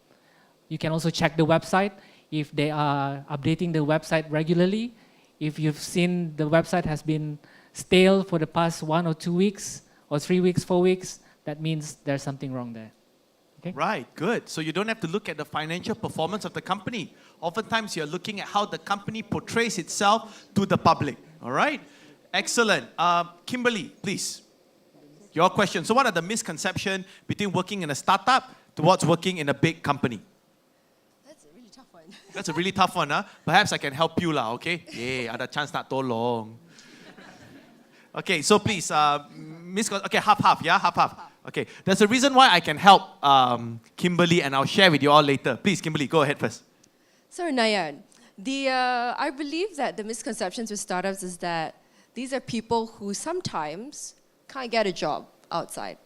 You can also check the website if they are updating the website regularly. If you've seen the website has been stale for the past 1 or 2 weeks, or 3 weeks, 4 weeks, that means there's something wrong there. Okay? Right, good. So you don't have to look at the financial performance of the company. Oftentimes you're looking at how the company portrays itself to the public. All right? Excellent. Kimberly, please. Your question. So what are the misconceptions between working in a startup towards working in a big company? That's a really tough one. That's a really tough one, huh? Perhaps I can help you, okay? Yeah, ada chance nak tolong. Okay, so please, okay, half-half, yeah? Half-half. Okay, there's a reason why I can help Kimberly, and I'll share with you all later. Please, Kimberly, go ahead first. So Nayan, I believe that the misconceptions with startups is that these are people who sometimes can't get a job outside.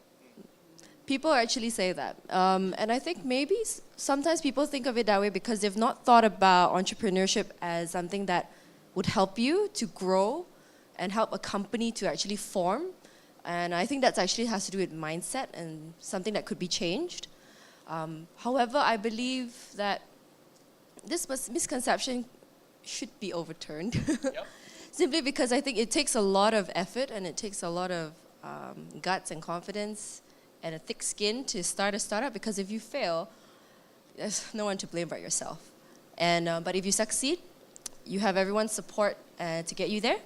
People actually say that. And I think maybe sometimes people think of it that way because they've not thought about entrepreneurship as something that would help you to grow and help a company to actually form. And I think that actually has to do with mindset and something that could be changed. However, I believe that this misconception should be overturned. Yep. Simply because I think it takes a lot of effort and it takes a lot of guts and confidence and a thick skin to start a startup, because if you fail, there's no one to blame but yourself. And but if you succeed, you have everyone's support to get you there.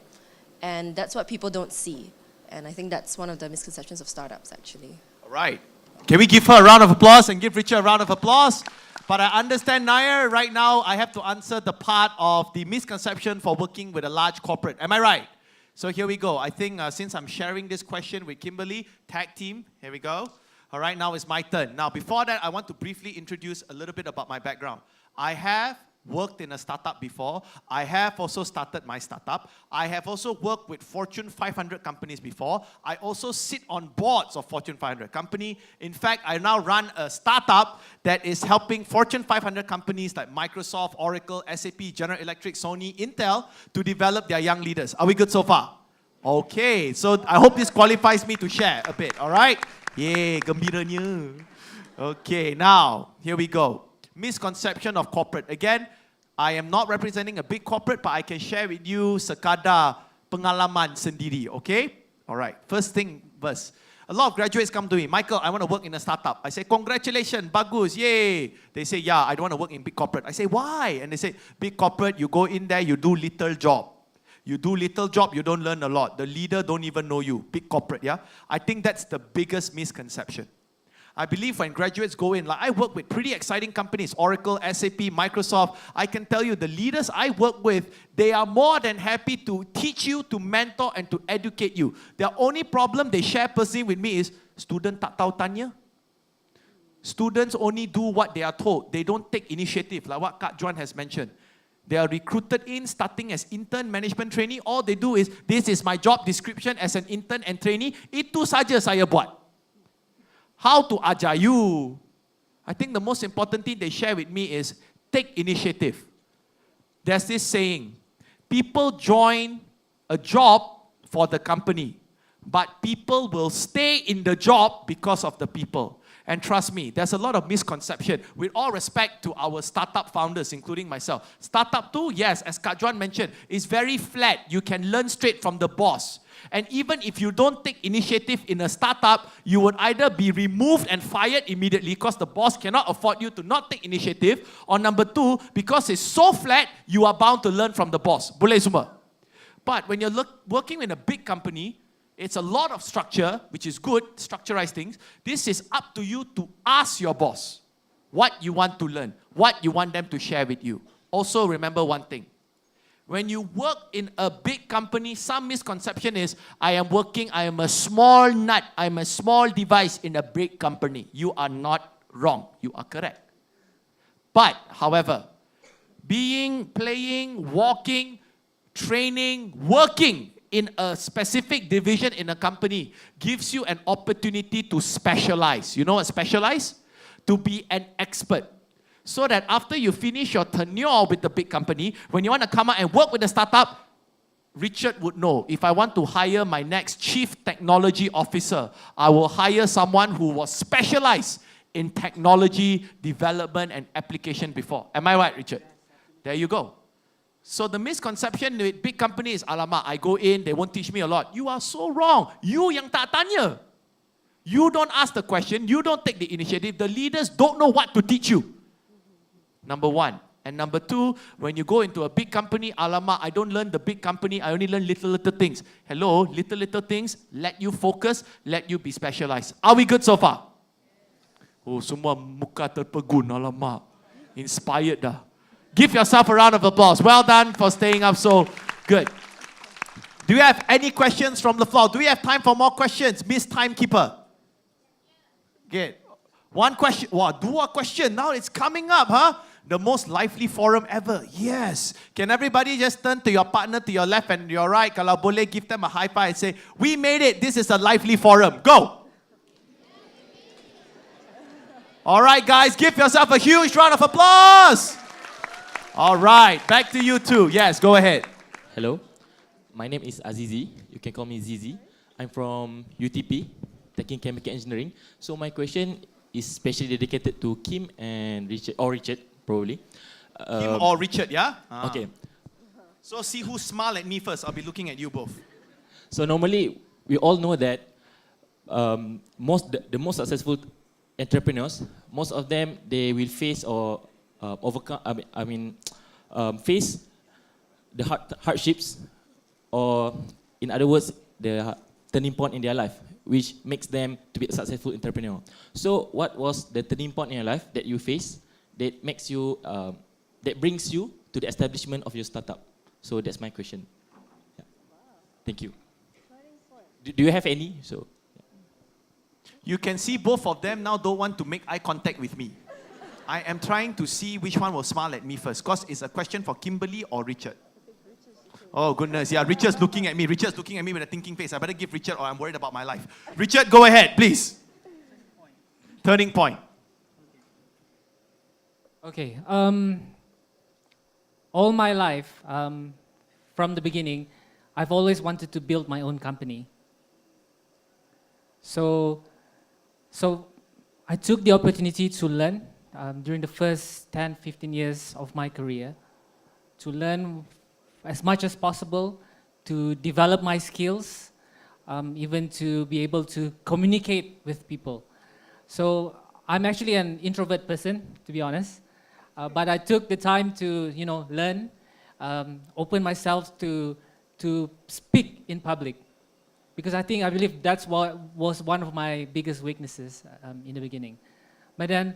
And that's what people don't see. And I think that's one of the misconceptions of startups, actually. All right. Can we give her a round of applause and give Richard a round of applause? But I understand, Nair, right now I have to answer the part of the misconception for working with a large corporate. Am I right? So here we go. I think since I'm sharing this question with Kimberly, tag team, here we go. All right, now it's my turn. Now, before that, I want to briefly introduce a little bit about my background. I have worked in a startup before. I have also started my startup. I have also worked with Fortune 500 companies before. I also sit on boards of Fortune 500 company. In fact, I now run a startup that is helping Fortune 500 companies like Microsoft, Oracle, SAP, General Electric, Sony, Intel to develop their young leaders. Are we good so far? Okay, so I hope this qualifies me to share a bit, all right? Yay, gembiranya. Okay, now, here we go. Misconception of corporate. Again, I am not representing a big corporate, but I can share with you sekadar pengalaman sendiri, okay? All right, first thing first. A lot of graduates come to me, Michael, I want to work in a startup. I say, congratulations, bagus, yay. They say, yeah, I don't want to work in big corporate. I say, why? And they say, big corporate, you go in there, you do little job. You do little job, you don't learn a lot. The leader don't even know you. Big corporate, yeah? I think that's the biggest misconception. I believe when graduates go in, like I work with pretty exciting companies, Oracle, SAP, Microsoft. I can tell you the leaders I work with, they are more than happy to teach you, to mentor, and to educate you. Their only problem they share personally with me is, student tak tahu tanya. Students only do what they are told. They don't take initiative, like what Kak Juan has mentioned. They are recruited in, starting as intern, management trainee. All they do is, this is my job description as an intern and trainee. Itu saja saya buat. How to ajar you? I think the most important thing they share with me is take initiative. There's this saying, people join a job for the company, but people will stay in the job because of the people. And trust me, there's a lot of misconception. With all respect to our startup founders, including myself. Startup too, yes, as Kak Juan mentioned, is very flat. You can learn straight from the boss. And even if you don't take initiative in a startup, you would either be removed and fired immediately because the boss cannot afford you to not take initiative, or number two, because it's so flat, you are bound to learn from the boss. Boleh semua. But when you're working in a big company, it's a lot of structure, which is good, structurized things. This is up to you to ask your boss what you want to learn, what you want them to share with you. Also remember one thing. When you work in a big company, some misconception is, I am a small nut, I am a small device in a big company. You are not wrong. You are correct. But, however, playing, walking, training, working in a specific division in a company gives you an opportunity to specialize. You know what specialize? To be an expert. So that after you finish your tenure with the big company, when you want to come out and work with a startup, Richard would know, if I want to hire my next chief technology officer, I will hire someone who was specialized in technology development and application before. Am I right, Richard? There you go. So the misconception with big companies, alamak, I go in, they won't teach me a lot. You are so wrong. You yang tak tanya. You don't ask the question, you don't take the initiative. The leaders don't know what to teach you. Number one. And number two, when you go into a big company, alamak, I don't learn the big company, I only learn little things. Hello, little things, let you focus, let you be specialized. Are we good so far? Oh, semua muka terpegun, alamak. Inspired dah. Give yourself a round of applause. Well done for staying up so good. Do you have any questions from the floor? Do we have time for more questions? Miss Timekeeper. Good. One question. Wow, dua question. Now it's coming up, huh? The most lively forum ever. Yes. Can everybody just turn to your partner to your left and your right? Kalau boleh, give them a high five and say, we made it. This is a lively forum. Go. All right, guys. Give yourself a huge round of applause. All right. Back to you two. Yes, go ahead. Hello. My name is Azizi. You can call me Zizi. I'm from UTP, taking chemical engineering. So my question is specially dedicated to Kim and Richard, or Richard, probably. Kim or Richard, yeah? Okay. So see who smile at me first. I'll be looking at you both. So normally, we all know that the most successful entrepreneurs, most of them, they will face or face the hardships or in other words, the turning point in their life, which makes them to be a successful entrepreneur. So what was the turning point in your life that you faced that makes you, that brings you to the establishment of your startup? So that's my question. Yeah. Thank you. Do you have any? So. You can see both of them now don't want to make eye contact with me. I am trying to see which one will smile at me first, because it's a question for Kimberly or Richard. Oh goodness, yeah, Richard's looking at me. Richard's looking at me with a thinking face. I better give Richard or I'm worried about my life. Richard, go ahead, please. Turning point. Okay. All my life, from the beginning, I've always wanted to build my own company. So I took the opportunity to learn during the first 10, 15 years of my career, to learn as much as possible, to develop my skills, even to be able to communicate with people. So I'm actually an introvert person, to be honest, but I took the time to, learn, open myself to speak in public. Because I believe that's what was one of my biggest weaknesses in the beginning. But then,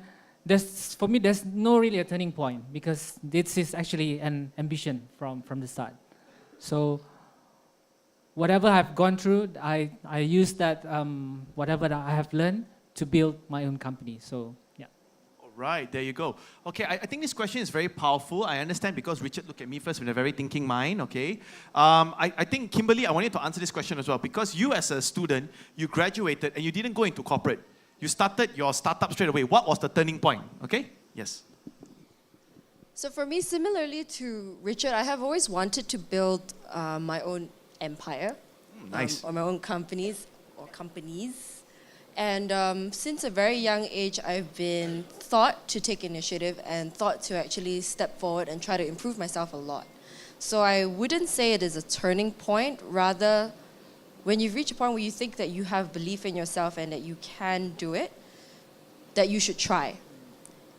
for me, there's no really a turning point, because this is actually an ambition from the start. So whatever I've gone through, I use that, whatever that I have learned to build my own company. So, yeah. Right, there you go. Okay, I think this question is very powerful. I understand because Richard looked at me first with a very thinking mind, okay? I think, Kimberly, I want you to answer this question as well, because you as a student, you graduated and you didn't go into corporate. You started your startup straight away. What was the turning point, okay? Yes. So for me, similarly to Richard, I have always wanted to build my own empire. Nice. Or my own companies. And since a very young age, I've been thought to take initiative and thought to actually step forward and try to improve myself a lot. So I wouldn't say it is a turning point. Rather, when you reach a point where you think that you have belief in yourself and that you can do it, that you should try.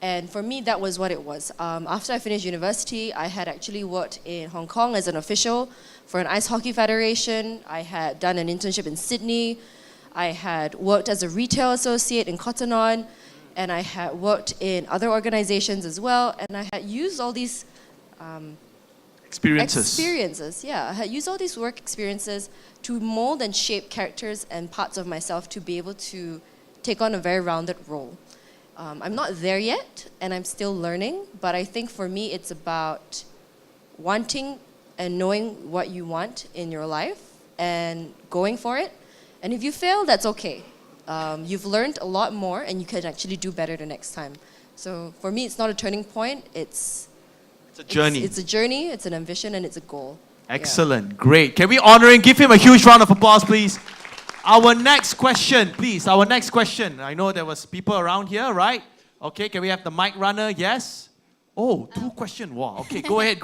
And for me, that was what it was. After I finished university, I had actually worked in Hong Kong as an official for an ice hockey federation. I had done an internship in Sydney. I had worked as a retail associate in Cotton On, and I had worked in other organizations as well, and I had used all these experiences. Yeah, I had used all these work experiences to mold and shape characters and parts of myself to be able to take on a very rounded role. I'm not there yet, and I'm still learning, but I think for me it's about wanting and knowing what you want in your life and going for it. And if you fail, that's okay. You've learned a lot more, and you can actually do better the next time. So for me, it's not a turning point. It's a journey. It's a journey, it's an ambition, and it's a goal. Excellent. Yeah. Great. Can we honor and give him a huge round of applause, please? Our next question, please. Our next question. I know there was people around here, right? Okay, can we have the mic runner? Yes? Oh, two questions. Wow. Okay, go ahead.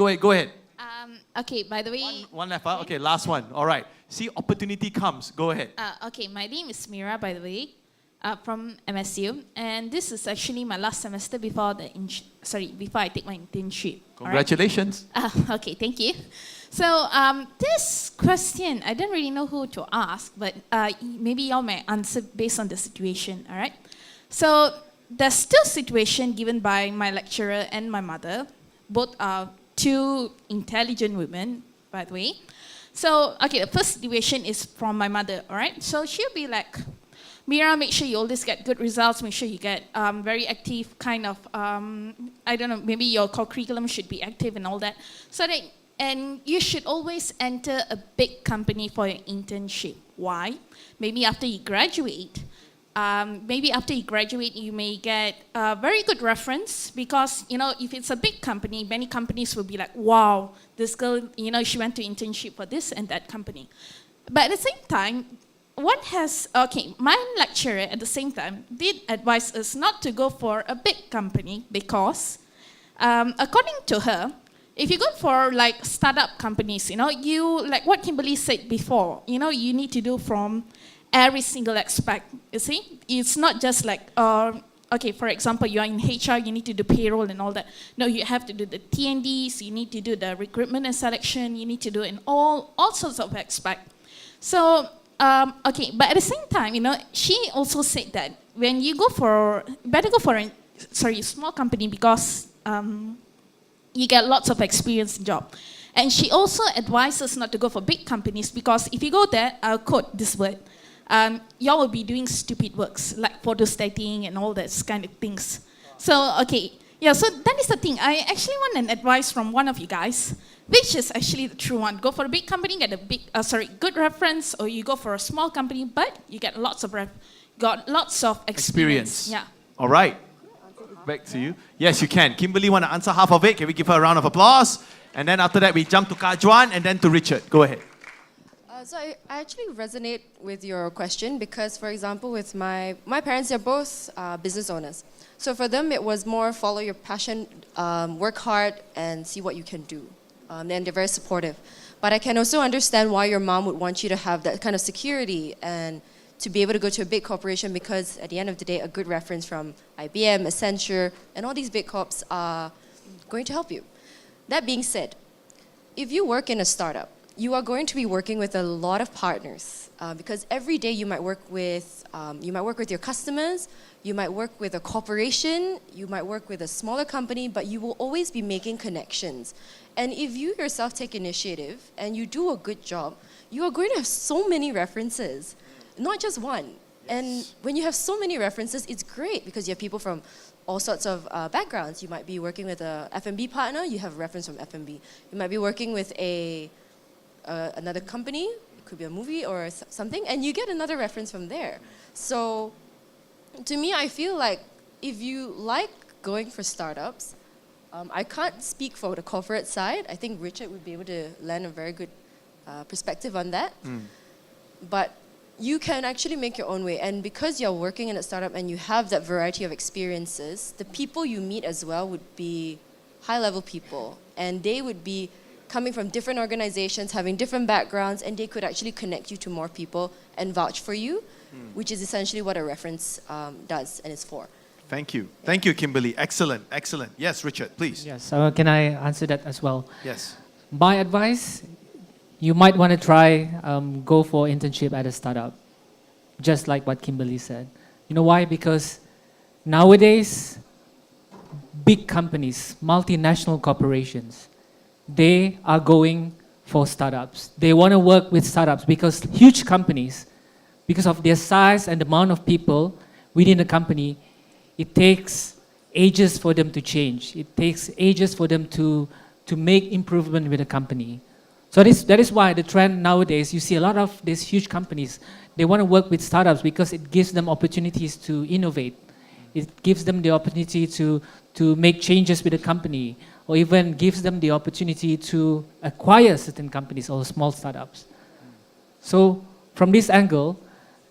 Okay, by the way... One left, huh? Okay, last one. All right. See, opportunity comes. Go ahead. Okay, my name is Mira, by the way, from MSU. And this is actually my last semester before I take my internship. Congratulations. Right? Okay, thank you. So this question, I don't really know who to ask, but maybe y'all may answer based on the situation, all right? So there's still situation given by my lecturer and my mother. Both are two intelligent women, by the way. So, okay, the first situation is from my mother, all right? So she'll be like, Mira, make sure you always get good results, make sure you get very active kind of, I don't know, maybe your curriculum should be active and all that. So that, and you should always enter a big company for your internship. Why? Maybe after you graduate, you may get a very good reference because, if it's a big company, many companies will be like, wow, this girl, she went to internship for this and that company. But at the same time, my lecturer at the same time did advise us not to go for a big company because, according to her, if you go for like startup companies, you, like what Kimberly said before, you need to do from every single aspect, you see? It's not just like, for example, you're in HR, you need to do payroll and all that. No, you have to do the T&Ds, you need to do the recruitment and selection, you need to do in all sorts of aspects. So, okay, but at the same time, she also said that when you go for, better go for a small company because you get lots of experience in job. And she also advises not to go for big companies because if you go there, I'll quote this word, y'all will be doing stupid works like photostating and all those kind of things. So, okay, yeah, so that is the thing. I actually want an advice from one of you guys, which is actually the true one. Go for a big company, get a good reference, or you go for a small company, but you get lots of experience. Yeah. All right. Back to you. Yes, you can. Kimberly want to answer half of it. Can we give her a round of applause? And then after that, we jump to Mazwan and then to Richard. Go ahead. So I actually resonate with your question because, for example, with my parents, they're both business owners. So for them, it was more follow your passion, work hard, and see what you can do. And they're very supportive. But I can also understand why your mom would want you to have that kind of security and to be able to go to a big corporation because at the end of the day, a good reference from IBM, Accenture, and all these big corps are going to help you. That being said, if you work in a startup, you are going to be working with a lot of partners because every day you might work with your customers, you might work with a corporation, you might work with a smaller company, but you will always be making connections. And if you yourself take initiative and you do a good job, you are going to have so many references, not just one. And when you have so many references, it's great because you have people from all sorts of backgrounds. You might be working with a F&B partner, you have a reference from F&B. You might be working with another company, it could be a movie or something, and you get another reference from there. So to me, I feel like if you like going for startups, I can't speak for the corporate side. I think Richard would be able to lend a very good perspective on that. But you can actually make your own way. And because you're working in a startup and you have that variety of experiences, the people you meet as well would be high-level people. And they would be coming from different organizations, having different backgrounds, and they could actually connect you to more people and vouch for you, which is essentially what a reference does and is for. Thank you. Thank you, Kimberly. Excellent, excellent. Yes, Richard, please. Yes, can I answer that as well? Yes. My advice, you might want to try go for internship at a startup, just like what Kimberly said. You know why? Because nowadays, big companies, multinational corporations, they are going for startups. They want to work with startups because huge companies, because of their size and the amount of people within the company, it takes ages for them to change. It takes ages for them to make improvement with the company. So that is why the trend nowadays, you see a lot of these huge companies, they want to work with startups because it gives them opportunities to innovate. It gives them the opportunity to make changes with the company, or even gives them the opportunity to acquire certain companies or small startups. So from this angle,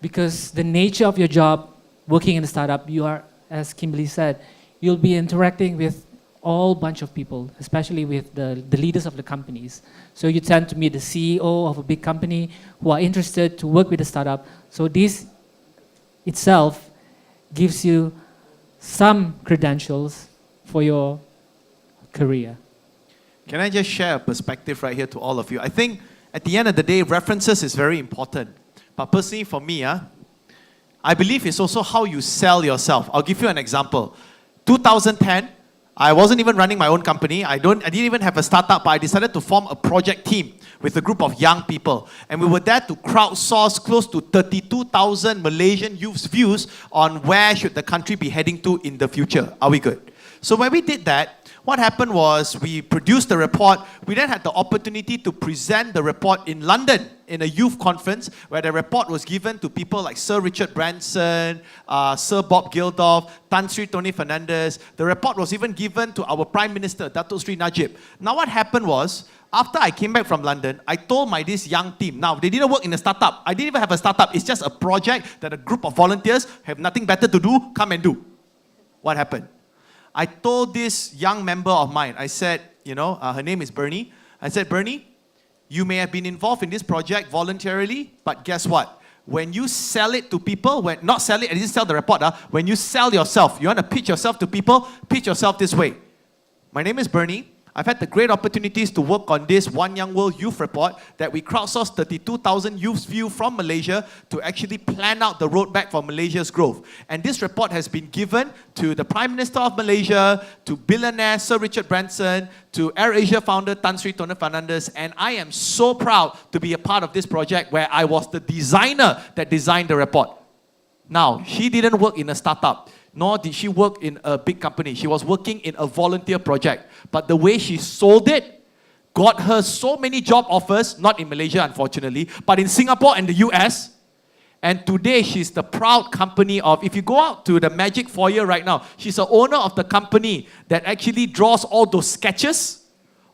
because the nature of your job, working in a startup, you are, as Kimberly said, you'll be interacting with all bunch of people, especially with the leaders of the companies. So you tend to meet the CEO of a big company who are interested to work with a startup. So this itself gives you some credentials for your career. Can I just share a perspective right here to all of you? I think at the end of the day, references is very important. But personally for me, I believe it's also how you sell yourself. I'll give you an example. 2010, I wasn't even running my own company. I didn't even have a startup, but I decided to form a project team with a group of young people. And we were there to crowdsource close to 32,000 Malaysian youths' views on where should the country be heading to in the future. Are we good? So when we did that, what happened was we produced the report. We then had the opportunity to present the report in London in a youth conference where the report was given to people like Sir Richard Branson, Sir Bob Geldof, Tan Sri Tony Fernandez. The report was even given to our Prime Minister, Dato Sri Najib. Now what happened was, after I came back from London, I told this young team, now they didn't work in a startup. I didn't even have a startup. It's just a project that a group of volunteers have nothing better to do, come and do. What happened? I told this young member of mine, I said, her name is Bernie. I said, Bernie, you may have been involved in this project voluntarily, but guess what? When you sell it to people, not sell it, I didn't sell the report, when you sell yourself, you want to pitch yourself to people, pitch yourself this way. My name is Bernie. I've had the great opportunities to work on this One Young World Youth Report that we crowdsourced 32,000 youth's view from Malaysia to actually plan out the road back for Malaysia's growth. And this report has been given to the Prime Minister of Malaysia, to billionaire Sir Richard Branson, to AirAsia founder Tan Sri Toner Fernandes, and I am so proud to be a part of this project where I was the designer that designed the report. Now, she didn't work in a startup, nor did she work in a big company. She was working in a volunteer project. But the way she sold it got her so many job offers, not in Malaysia unfortunately, but in Singapore and the US. And today she's the proud company of, if you go out to the Magic Foyer right now, she's the owner of the company that actually draws all those sketches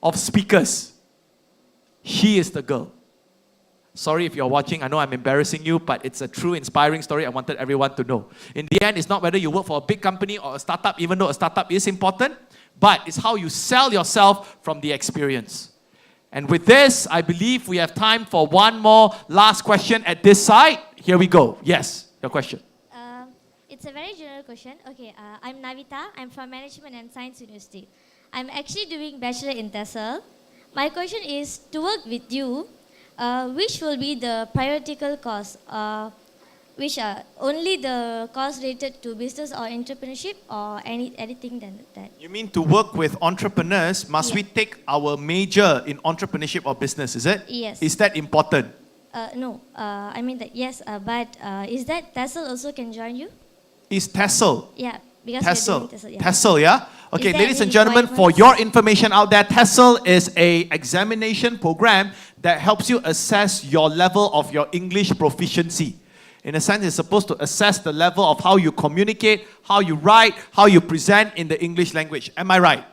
of speakers. She is the girl. Sorry if you're watching, I know I'm embarrassing you, but it's a true inspiring story I wanted everyone to know. In the end, it's not whether you work for a big company or a startup, even though a startup is important, but it's how you sell yourself from the experience. And with this, I believe we have time for one more last question at this side. Here we go. Yes, your question. It's a very general question. Okay, I'm Navita. I'm from Management and Science University. I'm actually doing Bachelor in TESOL. My question is, to work with you, which will be the prioritical course? Which are only the course related to business or entrepreneurship, or anything than that? You mean to work with entrepreneurs, must we take our major in entrepreneurship or business, is it? Yes. Is that important? No, I mean that yes, but is that TESOL also can join you? Is TESOL? Yeah, because TESOL. we're doing TESOL. Yeah. TESOL, yeah? Okay, Is there ladies any and gentlemen, for requirements? your information out there, TESOL is a examination program that helps you assess your level of your English proficiency. In a sense, it's supposed to assess the level of how you communicate, how you write, how you present in the English language. Am I right?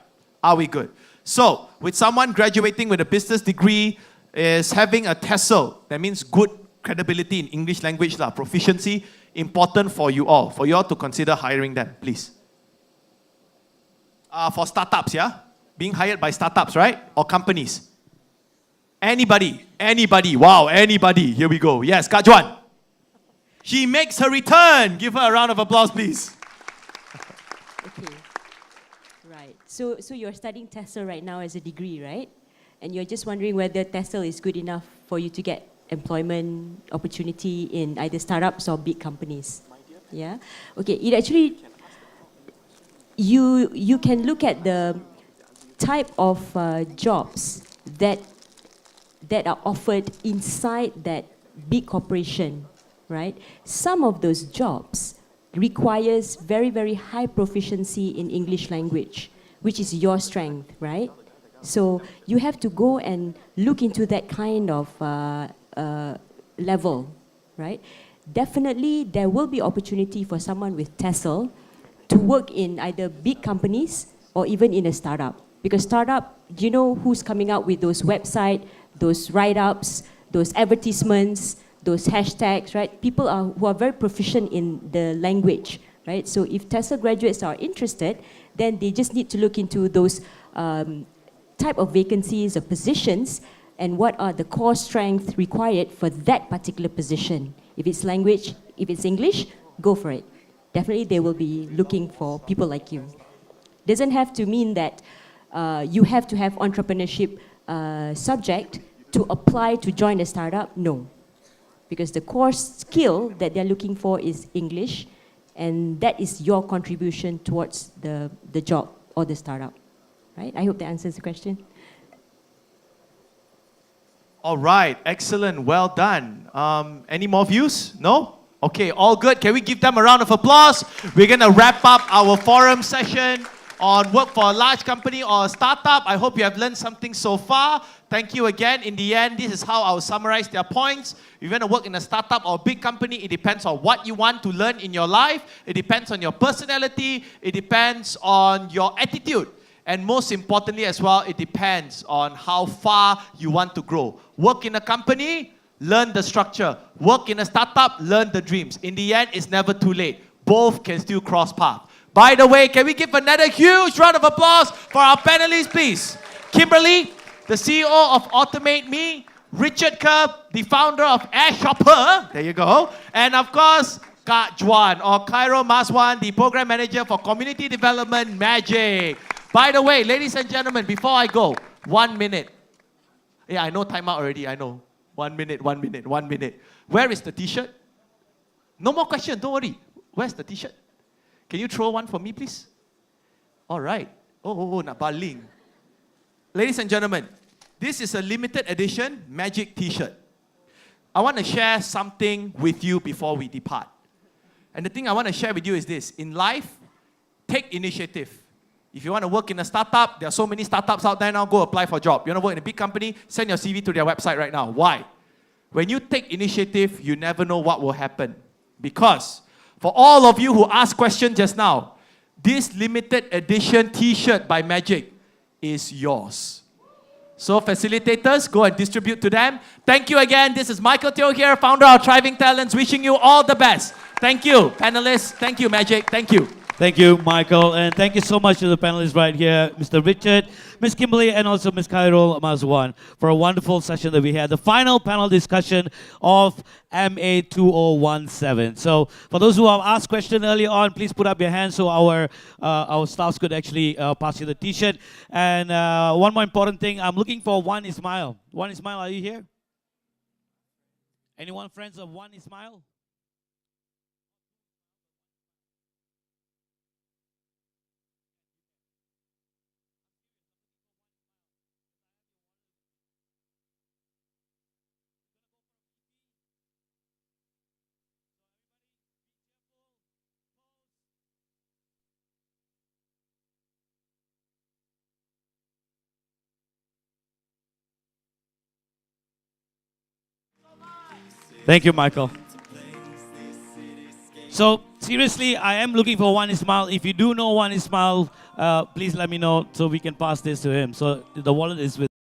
Are we good? So, with someone graduating with a business degree, is having a TESOL, that means good credibility in English language, proficiency, important for you all to consider hiring them, please. For startups, yeah? Being hired by startups, right? Or companies? Anybody, wow, anybody. Here we go. Yes, Kak Juan. She makes her return. Give her a round of applause, please. Okay. Right. So you're studying TESOL right now as a degree, right? And you're just wondering whether TESOL is good enough for you to get employment opportunity in either startups or big companies. Yeah? Okay, it actually, you can look at the type of jobs that are offered inside that big corporation, right? Some of those jobs requires very, very high proficiency in English language, which is your strength, right? So you have to go and look into that kind of level, right? Definitely, there will be opportunity for someone with TESOL to work in either big companies or even in a startup. Because startup, do you know who's coming out with those websites, those write-ups, those advertisements, those hashtags, right? People who are very proficient in the language, right? So if TESOL graduates are interested, then they just need to look into those type of vacancies or positions and what are the core strengths required for that particular position. If it's language, if it's English, go for it. Definitely they will be looking for people like you. Doesn't have to mean that you have to have entrepreneurship subject to apply to join a startup, no. Because the core skill that they're looking for is English, and that is your contribution towards the job or the startup. Right? I hope that answers the question. All right, excellent, well done. Any more views? No? Okay, all good. Can we give them a round of applause? We're going to wrap up our forum session on work for a large company or a startup. I hope you have learned something so far. Thank you again. In the end, this is how I'll summarize their points. If you want to work in a startup or a big company, it depends on what you want to learn in your life. It depends on your personality. It depends on your attitude. And most importantly as well, it depends on how far you want to grow. Work in a company, learn the structure. Work in a startup, learn the dreams. In the end, it's never too late. Both can still cross paths. By the way, can we give another huge round of applause for our panelists, please? Kimberly, the CEO of Otomate Me, Richard Kerr, the founder of AirShoppr, there you go, and of course, Kak Juan or Khairul Mazwan, the program manager for community development, Magic. By the way, ladies and gentlemen, before I go, 1 minute. Yeah, I know timeout already, I know. 1 minute, 1 minute, 1 minute. Where is the t-shirt? No more question, don't worry. Where's the t-shirt? Can you throw one for me, please? All right. Nak baling. Ladies and gentlemen, this is a limited edition magic t-shirt. I want to share something with you before we depart. And the thing I want to share with you is this. In life, take initiative. If you want to work in a startup, there are so many startups out there now, go apply for a job. You want to work in a big company, send your CV to their website right now. Why? When you take initiative, you never know what will happen. Because for all of you who asked questions just now, this limited edition t-shirt by Magic is yours. So facilitators, go and distribute to them. Thank you again. This is Michael Teoh here, founder of Thriving Talents, wishing you all the best. Thank you, panelists. Thank you, Magic. Thank you. Thank you, Michael, and thank you so much to the panelists right here, Mr. Richard, Ms. Kimberly, and also Ms. Khairul, Mazwan, for a wonderful session that we had. The final panel discussion of MA2017. So, for those who have asked questions earlier on, please put up your hands so our staffs could actually pass you the T-shirt. And one more important thing, I'm looking for One Ismail. One Ismail, are you here? Anyone friends of One Ismail? Thank you, Michael. So, seriously, I am looking for One Ismail. If you do know One Ismail, please let me know so we can pass this to him. So, the wallet is with